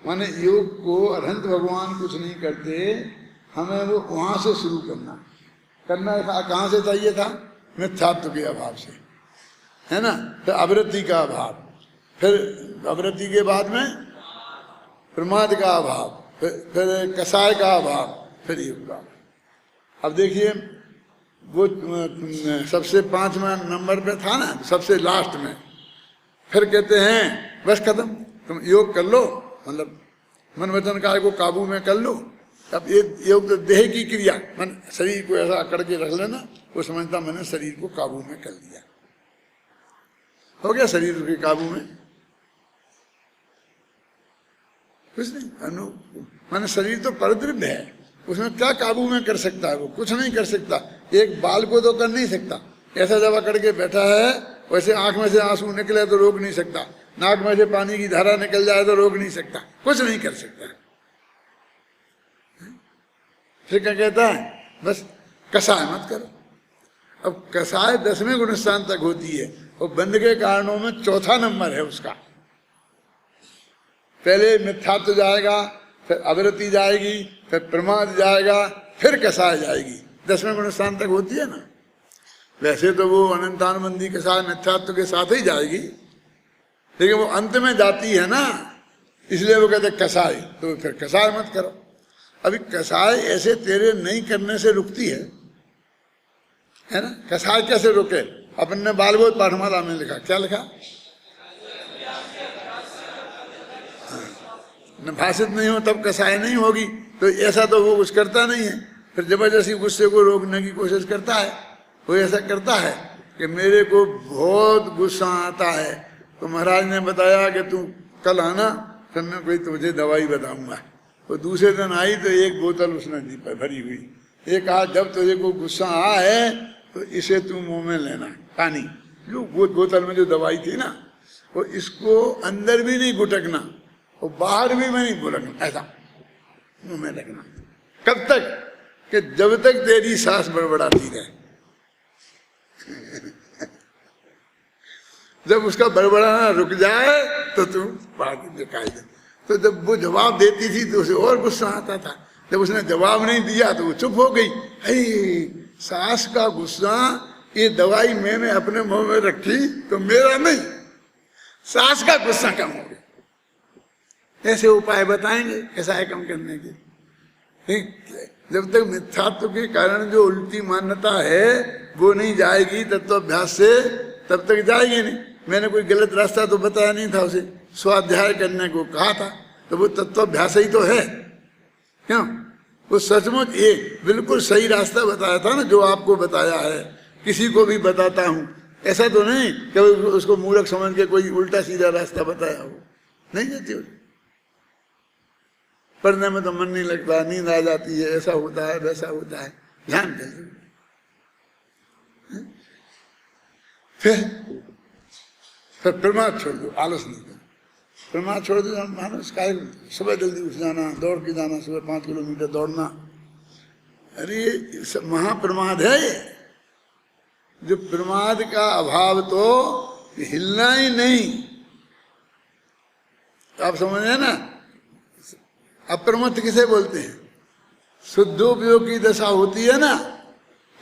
माने योग को अरहंत भगवान कुछ नहीं करते, हमें वो वहां से शुरू करना था। कहाँ से चाहिए था? मिथ्यात्व के अभाव से, है ना। फिर अवृत्ति का अभाव, फिर अवृत्ति के बाद में प्रमाद का अभाव, फिर कसाय का अभाव, फिर योग का। अब देखिए, वो सबसे 5वां नंबर पे था ना, सबसे लास्ट में। फिर कहते हैं बस खत्म, तुम योग कर लो, मतलब मन वचन काया को काबू में कर लो। अब ये योग तो देह की क्रिया, मन शरीर को ऐसा अकड़ के रख लेना, वो समझता मैंने शरीर को काबू में कर लिया, हो गया शरीर के काबू में। कुछ नहीं, माने शरीर तो परद्रव्य है, उसमें क्या काबू में कर सकता है? वो कुछ नहीं कर सकता। एक बाल को तो कर नहीं सकता, ऐसा जब अकड़ के बैठा है, वैसे आंख में से आंसू निकले तो रोक नहीं सकता, नाक में से पानी की धारा निकल जाए तो रोक नहीं सकता, कुछ नहीं कर सकता। फिर क्या कहता है? बस कसाय मत करो। अब कसाय 10वें गुण स्थान तक होती है, और बंध के कारणों में 4था नंबर है उसका। पहले मिथ्यात्व जाएगा, फिर अवृत्ति जाएगी, फिर प्रमाद जाएगा, फिर कसाय जाएगी, 10वें गुण स्थान तक होती है ना। वैसे तो वो अनंतानुबंधी के साथ मिथ्यात्व के साथ ही जाएगी, लेकिन वो अंत में जाती है ना, इसलिए वो कहते कसाय। तो फिर कसाय मत करो। अभी कसाय ऐसे तेरे नहीं करने से रुकती है ना। कसाय कैसे रोके? अपन ने बालबोध पाठमाला में लिखा, क्या लिखा? न भाषित नहीं हो तब कसाय नहीं होगी। तो ऐसा तो वो कुछ करता नहीं है, फिर जबरदस्ती गुस्से को रोकने की कोशिश करता है। वो ऐसा करता है कि मेरे को बहुत गुस्सा आता है, तो महाराज ने बताया कि तू कल आना, फिर मैं कोई तुझे दवाई बताऊंगा। वो दूसरे दिन आई तो एक बोतल उसने दी भरी हुई। एक कहा जब तुझे को गुस्सा आ है तो इसे तू मुंह में लेना, पानी, जो बोतल में जो दवाई थी ना, वो इसको अंदर भी नहीं गुटकना और बाहर भी नहीं गुटकना, ऐसा मुंह में रखना। कब तक? कि जब तक तेरी सांस बड़बड़ाती रहे। जब उसका बड़बड़ाना रुक जाए तो तू बात दिखाई दे। तो जब वो जवाब देती थी तो उसे और गुस्सा आता था। जब उसने जवाब नहीं दिया तो वो चुप हो गई। अरे सास का गुस्सा, ये दवाई मैंने अपने मुंह में रखी तो मेरा नहीं, सास का गुस्सा कम हो गया। ऐसे उपाय बताएंगे कैसा है कम करने के। जब तक मिथ्यात्व के कारण जो उल्टी मान्यता है वो नहीं जाएगी तत्वाभ्यास से, तब तक जाएगी नहीं। मैंने कोई गलत रास्ता तो बताया नहीं था उसे, स्वाध्याय करने को कहा था, तो वो तत्वाभ्यास ही तो है। क्यों? वो सचमुच एक बिल्कुल सही रास्ता बताया था ना, जो आपको बताया है। किसी को भी बताता हूं, ऐसा तो नहीं कि उसको मूर्ख समझ के कोई उल्टा सीधा रास्ता बताया हो, नहीं जाती हो। पढ़ने में तो मन नहीं लगता, नींद आ जाती है, ऐसा होता है वैसा होता है, ध्यान दीजिए। फिर प्रमाद छोड़ दो, आलस नहीं करो। प्रमाद छोड़ दो, मानो सुबह जल्दी उठ जाना, दौड़ के जाना, सुबह 5 किलोमीटर दौड़ना। अरे ये सब महाप्रमाद है। जो प्रमाद का अभाव तो हिलना ही नहीं, आप समझे ना। अप्रमत्त किसे बोलते हैं? शुद्धोपयोग की दशा होती है ना,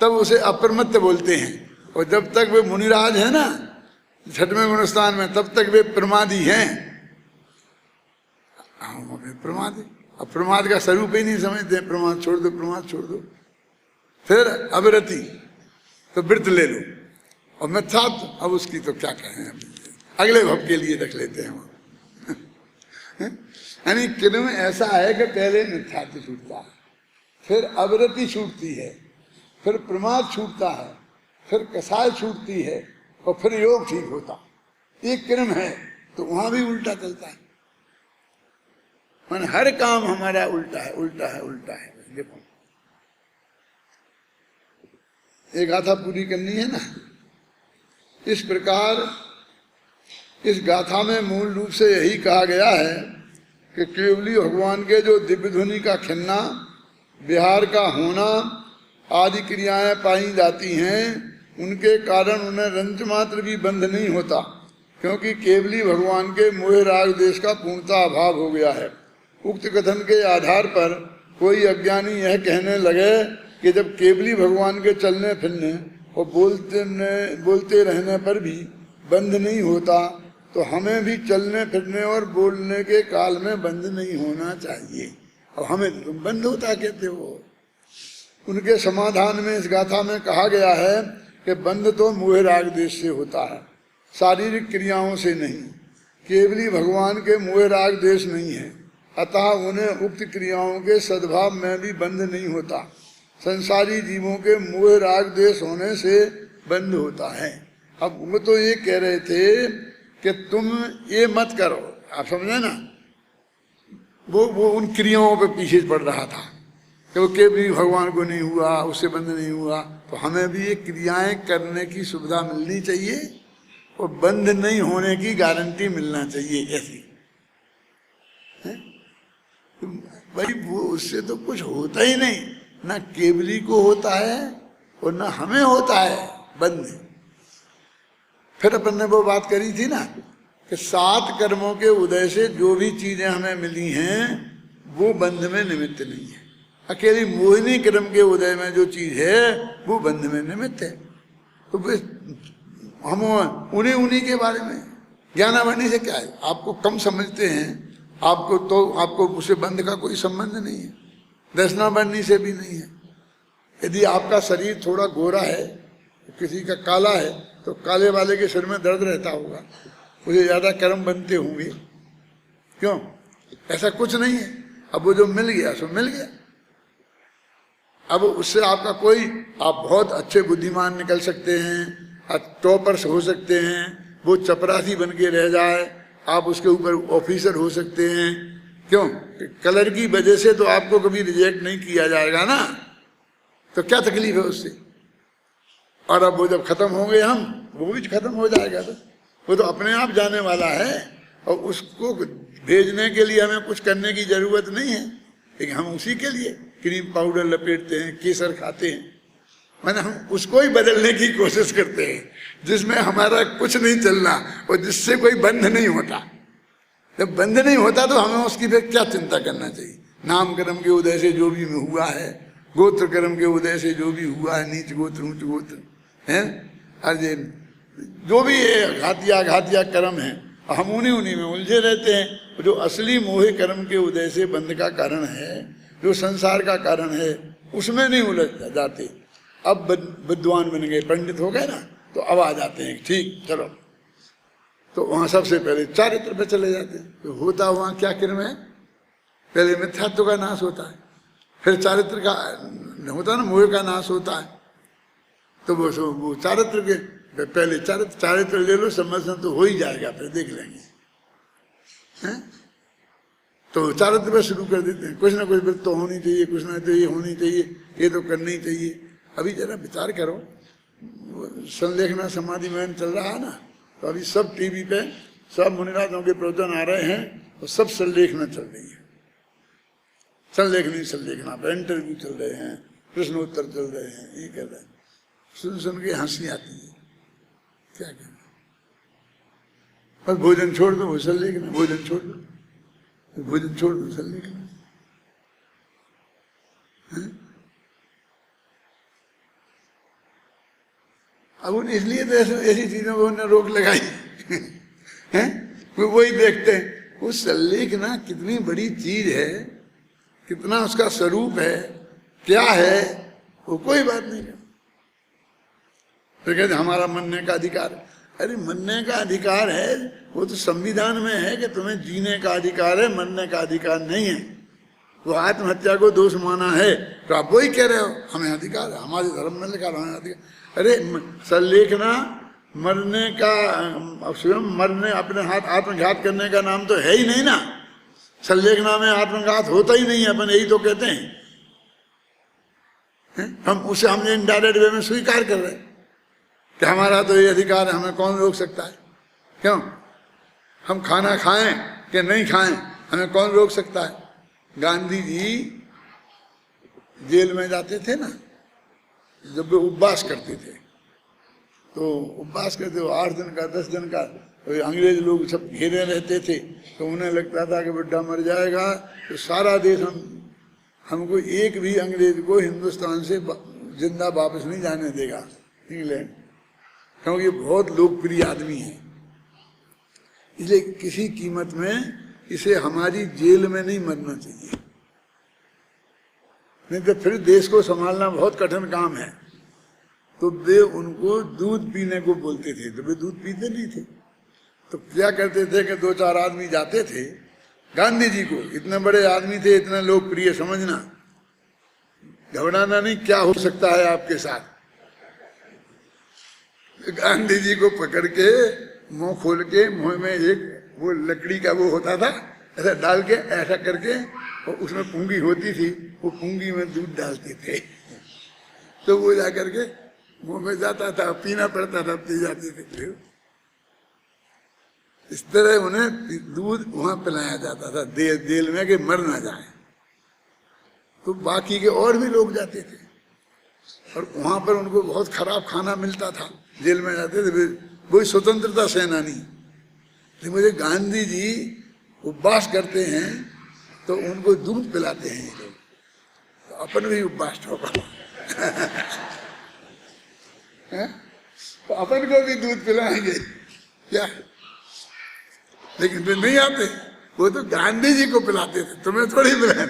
तब उसे अप्रमत्त बोलते हैं। और जब तक वे मुनिराज है ना 6वें गुणस्थान में, तब तक वे प्रमादी हैं। प्रमादी, अब प्रमाद का स्वरूप ही नहीं समझते। प्रमाद छोड़ दो, प्रमाद छोड़ दो। फिर अविरति, तो व्रत ले लो। और मिथ्यात्व, अब उसकी तो क्या कहें, अगले भव के लिए रख लेते हैं। यानी किन्हीं में ऐसा है कि पहले मिथ्यात्व छूटता है, फिर अविरति छूटती है, फिर प्रमाद छूटता है, फिर कसाय छूटती है, और फिर योग ठीक होता। एक क्रम है, तो वहां भी उल्टा चलता है। मन हर काम हमारा उल्टा है, उल्टा है, उल्टा है। देखो एक गाथा पूरी करनी है ना, इस प्रकार इस गाथा में मूल रूप से यही कहा गया है कि केवली भगवान के जो दिव्य ध्वनि का खिलना, विहार का होना आदि क्रियाएं पाई जाती हैं, उनके कारण उन्हें रंच मात्र भी बंध नहीं होता, क्योंकि केवली भगवान के मोह राग देश का पूर्णता अभाव हो गया है। उक्त कथन के आधार पर कोई अज्ञानी यह कहने लगे कि जब केवली भगवान के चलने फिरने और बोलते रहने पर भी बंध नहीं होता, तो हमें भी चलने फिरने और बोलने के काल में बंद नहीं होना चाहिए। अब हमें तुम बंद होता कहते हो। उनके समाधान में इस गाथा में कहा गया है कि बंध तो मोह राग देश से होता है, शारीरिक क्रियाओं से नहीं। केवली भगवान के मोह राग देश नहीं है, अतः उन्हें उक्त क्रियाओं के सद्भाव में भी बंध नहीं होता। संसारी जीवों के मोह राग देश होने से बंध होता है। अब वो तो ये कह रहे थे कि तुम ये मत करो, आप समझे ना। वो उन क्रियाओं पे पीछे पड़ रहा था कि वो केवली भगवान को नहीं हुआ, उससे बंध नहीं हुआ, तो हमें भी ये क्रियाएं करने की सुविधा मिलनी चाहिए और बंध नहीं होने की गारंटी मिलना चाहिए। ऐसी भाई वो उससे तो कुछ होता ही नहीं, ना केवली को होता है और ना हमें होता है बंध। फिर अपन ने वो बात करी थी ना कि 7 कर्मों के उदय से जो भी चीजें हमें मिली हैं वो बंध में निमित्त नहीं है। अकेली मोहिनी क्रम के उदय में जो चीज है वो बंध में निमित्त है। तो हम उन्हीं के बारे में ज्ञानावरणी से क्या है, आपको कम समझते हैं, आपको उससे बंध का कोई संबंध नहीं है, दर्शनावरणी से भी नहीं है। यदि आपका शरीर थोड़ा गोरा है, किसी का काला है, तो काले वाले के सिर में दर्द रहता होगा, मुझे ज्यादा कर्म बनते होंगे, क्यों? ऐसा कुछ नहीं है। अब वो जो मिल गया सो मिल गया। अब उससे आपका कोई, आप बहुत अच्छे बुद्धिमान निकल सकते हैं, टॉपर्स हो सकते हैं, वो चपरासी बन के रह जाए, आप उसके ऊपर ऑफिसर हो सकते हैं, क्यों? कलर की वजह से तो आपको कभी रिजेक्ट नहीं किया जाएगा ना, तो क्या तकलीफ है उससे? और अब वो जब खत्म होंगे हम, वो भी खत्म हो जाएगा, तो वो तो अपने आप जाने वाला है, और उसको भेजने के लिए हमें कुछ करने की जरूरत नहीं है, लेकिन हम उसी के लिए क्रीम पाउडर लपेटते हैं, केसर खाते हैं, मैंने हम उसको ही बदलने की कोशिश करते हैं जिसमें हमारा कुछ नहीं चलना और जिससे कोई बंध नहीं होता। जब बंध नहीं होता तो हमें उसकी फिर क्या चिंता करना चाहिए? नाम कर्म के उदय से जो भी हुआ है, गोत्र कर्म के उदय से जो भी हुआ है, नीच गोत्र ऊंच गोत्र है, अरे जो भी घातिया कर्म है, हम उन्हीं में उलझे रहते हैं। जो असली मोह कर्म के उदय से बंध का कारण है, जो संसार का कारण है, उसमें नहीं उलझ जाते। अब विद्वान बन गए, पंडित हो गए ना, तो अब आ जाते हैं ठीक चलो, तो वहां सबसे पहले चारित्र पे चले जाते हैं। तो होता वहां क्या कर्म है? पहले मिथ्यात्व का नाश होता है, फिर चारित्र का होता ना, मोह का नाश होता है। तो वो चारित्र के पहले चारित्र ले लो, समझना तो हो ही जाएगा, फिर देख लेंगे, हैं? तो चारित्र पे शुरू कर देते हैं, कुछ ना कुछ वृत्ति तो होनी चाहिए, कुछ ना तो ये होनी चाहिए, ये तो करनी चाहिए। अभी जरा विचार करो, संलेखना समाधि में चल रहा है ना, तो अभी सब टीवी पे सब मुनिराजों के प्रवचन आ रहे हैं, तो सब संलेखना चल रही है, संलेखना पे इंटरव्यू चल रहे हैं, प्रश्नोत्तर चल रहे हैं, ये कर रहे हैं। सुन के हंसी आती है, क्या कहना, बस भोजन छोड़ दो, संलेखना, भोजन छोड़ दो, भोजन छोड़ दो, संलेखना। अब उन इसलिए तो ऐसी चीजों को उन्होंने रोक लगाई हैं, वही देखते हैं वो संलेखना कितनी बड़ी चीज है, कितना उसका स्वरूप है, क्या है, वो कोई बात नहीं करता। तो कहते हमारा मरने का अधिकार है। अरे मरने का अधिकार है, वो तो संविधान में है कि तुम्हें जीने का अधिकार है, मरने का अधिकार नहीं है। वो आत्महत्या को दोष माना है, तो आप वही कह रहे हो हमें अधिकार है, हमारे धर्म में लिखा हमें अधिकार। अरे संलेखना मरने का, स्वयं मरने, अपने हाथ आत्मघात करने का नाम तो है ही नहीं ना। संलेखना में आत्मघात होता ही नहीं है, अपन यही तो कहते हैं। हम उसे हमने इनडायरेक्ट वे में स्वीकार कर रहे हैं कि हमारा तो ये अधिकार है, हमें कौन रोक सकता है? क्यों? हम खाना खाएं कि नहीं खाएं, हमें कौन रोक सकता है? गांधी जी जेल में जाते थे ना, जब वे उपवास करते थे, तो उपवास करते हो 8 दिन का 10 दिन का, तो अंग्रेज लोग सब घेरे रहते थे, तो उन्हें लगता था कि बुड्ढा मर जाएगा तो सारा देश हमको एक भी अंग्रेज को हिंदुस्तान से जिंदा वापस नहीं जाने देगा इंग्लैंड, क्योंकि बहुत लोकप्रिय आदमी है। इसलिए किसी कीमत में इसे हमारी जेल में नहीं मरना चाहिए, नहीं तो फिर देश को संभालना बहुत कठिन काम है। तो वे उनको दूध पीने को बोलते थे, तो वे दूध पीते नहीं थे, तो क्या करते थे कि 2-4 आदमी जाते थे गांधी जी को, इतने बड़े आदमी थे, इतने लोकप्रिय, समझना, घबराना नहीं, क्या हो सकता है आपके साथ। गांधी जी को पकड़ के मुंह खोल के, मुंह में एक वो लकड़ी का वो होता था, ऐसा डाल के ऐसा करके, और उसमें पूंगी होती थी, वो पूंगी में दूध डालते थे, तो वो जा करके मुंह में जाता था, पीना पड़ता था, पी जाते थे। इस तरह उन्हें दूध वहां पिलाया जाता था जेल में कि मर ना जाए। तो बाकी के और भी लोग जाते थे, और वहां पर उनको बहुत खराब खाना मिलता था, जेल में जाते थे, वही स्वतंत्रता सेनानी। तो मुझे गांधी जी उपवास करते हैं तो उनको दूध पिलाते हैं लोग, तो अपन भी उपवास होगा तो अपन को भी दूध पिलाएंगे क्या? लेकिन फिर नहीं आते। वो तो गांधी जी को पिलाते थे, तुम्हें थोड़ी पिलाए।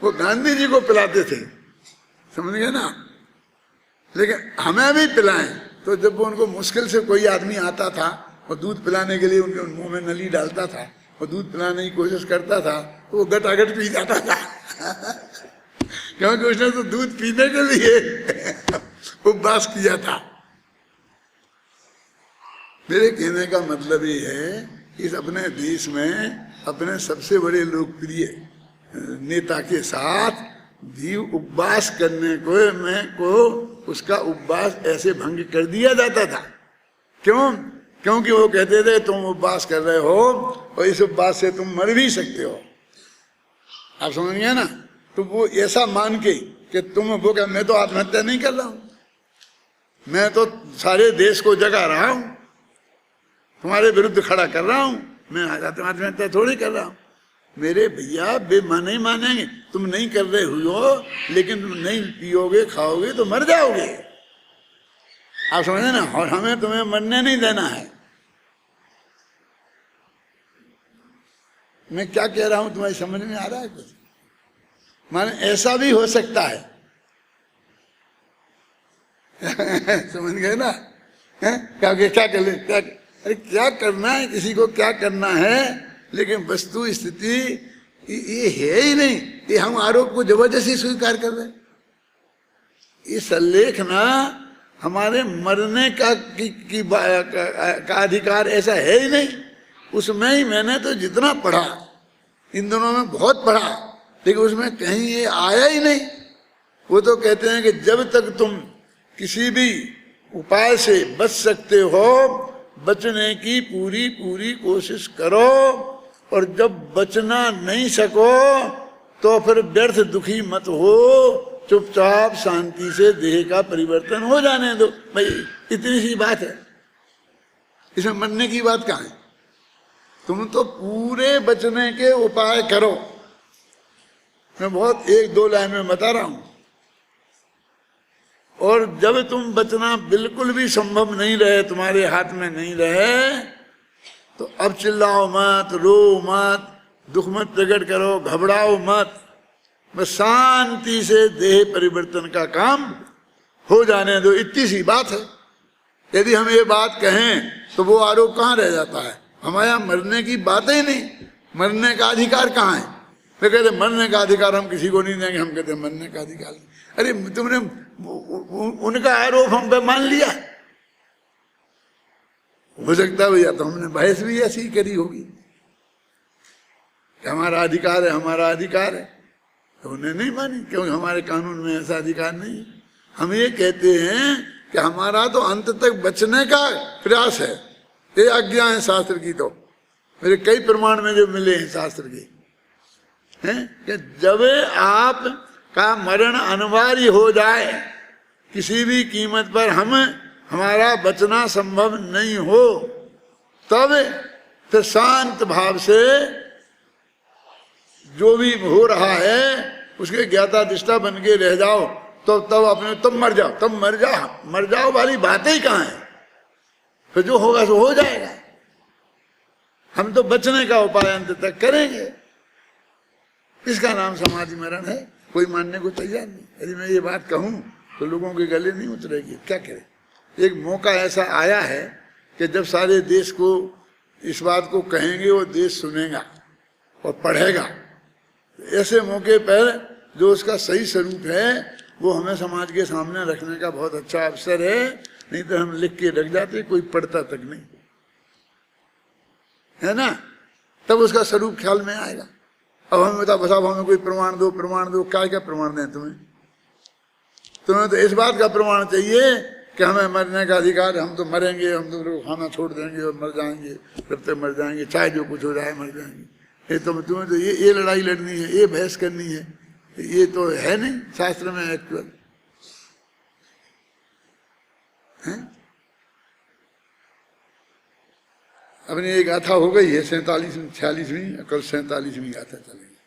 वो गांधी जी को पिलाते थे, समझ गए ना? लेकिन हमें भी पिलाएं। तो जब वो उनको मुश्किल से कोई आदमी आता था और दूध पिलाने के लिए उनके मुंह में नली डालता था और दूध पिलाने की कोशिश करता था, तो वो गटागट पी जाता था क्योंकि उसने तो दूध पीने के लिए उपवास किया था। मेरे कहने का मतलब ये है, इस अपने देश में अपने सबसे बड़े लोकप्रिय नेता के साथ भी उपवास करने को उसका उपवास ऐसे भंग कर दिया जाता था। क्यों? क्योंकि वो कहते थे तुम उपवास कर रहे हो और इस उपवास से तुम मर भी सकते हो। आप समझ गए ना? तो वो ऐसा मान के कि तुम वो क्या, मैं तो आत्महत्या नहीं कर रहा हूं, मैं तो सारे देश को जगा रहा हूं, तुम्हारे विरुद्ध खड़ा कर रहा हूं, मैं आत्महत्या थोड़ी कर रहा हूं। मेरे भैया बेमान नहीं मानेंगे, तुम नहीं कर रहे हो, लेकिन तुम नहीं पियोगे खाओगे तो मर जाओगे। आप समझे ना? और हमें तुम्हें मरने नहीं देना है। मैं क्या कह रहा हूं तुम्हारी समझ में आ रहा है कुछ? माने ऐसा भी हो सकता है समझ गए ना? क्या कर ले, क्या, अरे क्या करना है, किसी को क्या करना है, लेकिन वस्तु स्थिति ये है ही नहीं। ये हम आरोप को जबरदस्ती स्वीकार कर रहे हैं। ये सल्लेख ना हमारे मरने का अधिकार ऐसा है ही नहीं। उसमें ही मैंने तो जितना पढ़ा, इन दोनों में बहुत पढ़ा, लेकिन उसमें कहीं ये आया ही नहीं। वो तो कहते हैं कि जब तक तुम किसी भी उपाय से बच सकते हो, बचने की पूरी कोशिश करो, और जब बचना नहीं सको तो फिर व्यर्थ दुखी मत हो, चुपचाप शांति से देह का परिवर्तन हो जाने दो। भाई इतनी सी बात है, इसमें मरने की बात कहाँ है? तुम तो पूरे बचने के उपाय करो। मैं बहुत एक दो लाइन में बता रहा हूं। और जब तुम बचना बिल्कुल भी संभव नहीं रहे, तुम्हारे हाथ में नहीं रहे, तो अब चिल्लाओ मत, रो मत, दुख मत प्रकट करो, घबराओ मत, बस शांति से देह परिवर्तन का काम हो जाने दो। इतनी सी बात है। यदि हम ये बात कहें तो वो आरोप कहाँ रह जाता है? हमारे यहाँ मरने की बात ही नहीं, मरने का अधिकार कहाँ है? वे कहते मरने का अधिकार हम किसी को नहीं देंगे, हम कहते मरने का अधिकार। अरे तुमने उनका आरोप हम पे मान लिया। हो सकता है भैया तो हमने बहस भी ऐसी ही करी होगी कि हमारा अधिकार है, हमारा अधिकार है, तो उन्हें नहीं मानी, क्योंकि हमारे कानून में ऐसा अधिकार नहीं है। हम ये कहते हैं कि हमारा तो अंत तक बचने का प्रयास है। ये आज्ञा है शास्त्र की। तो मेरे कई प्रमाण में जो मिले हैं शास्त्र के हैं कि जब आप का मरण अनिवार्य हो जाए, किसी भी कीमत पर हमारा बचना संभव नहीं हो, तब फिर शांत भाव से जो भी हो रहा है उसके ज्ञाता दिष्टा बन के रह जाओ। तो तब अपने तब मर जाओ, तब मर जाओ वाली बातें ही कहाँ है? फिर जो होगा सो हो जाएगा। हम तो बचने का उपाय अंत तक करेंगे। इसका नाम समाधि मरण है। कोई मानने को तैयार नहीं। यदि मैं ये बात कहूं तो लोगों के गले नहीं उतरेगी। क्या करें? एक मौका ऐसा आया है कि जब सारे देश को इस बात को कहेंगे, वो देश सुनेगा और पढ़ेगा। ऐसे मौके पर जो उसका सही स्वरूप है वो हमें समाज के सामने रखने का बहुत अच्छा अवसर है। नहीं तो हम लिख के रख जाते, कोई पढ़ता तक नहीं, है ना? तब उसका स्वरूप ख्याल में आएगा। अब हमें बताओ हमें कोई प्रमाण दो, प्रमाण दो। क्या प्रमाण दें तुम्हें? तुम्हें तो इस बात का प्रमाण चाहिए कि हमें मरने का अधिकार, हम तो मरेंगे, हम तो खाना छोड़ देंगे और मर जाएंगे, जब तक मर जाएंगे, चाहे जो कुछ हो जाए मर जाएंगे। ये तो तुम्हें तो ये लड़ाई लड़नी है, ये बहस करनी है, ये तो है नहीं शास्त्र में एक्चुअल है। अपनी एक गाथा हो गई है 47वीं 46वीं, कल 47वीं गाथा चलेगी।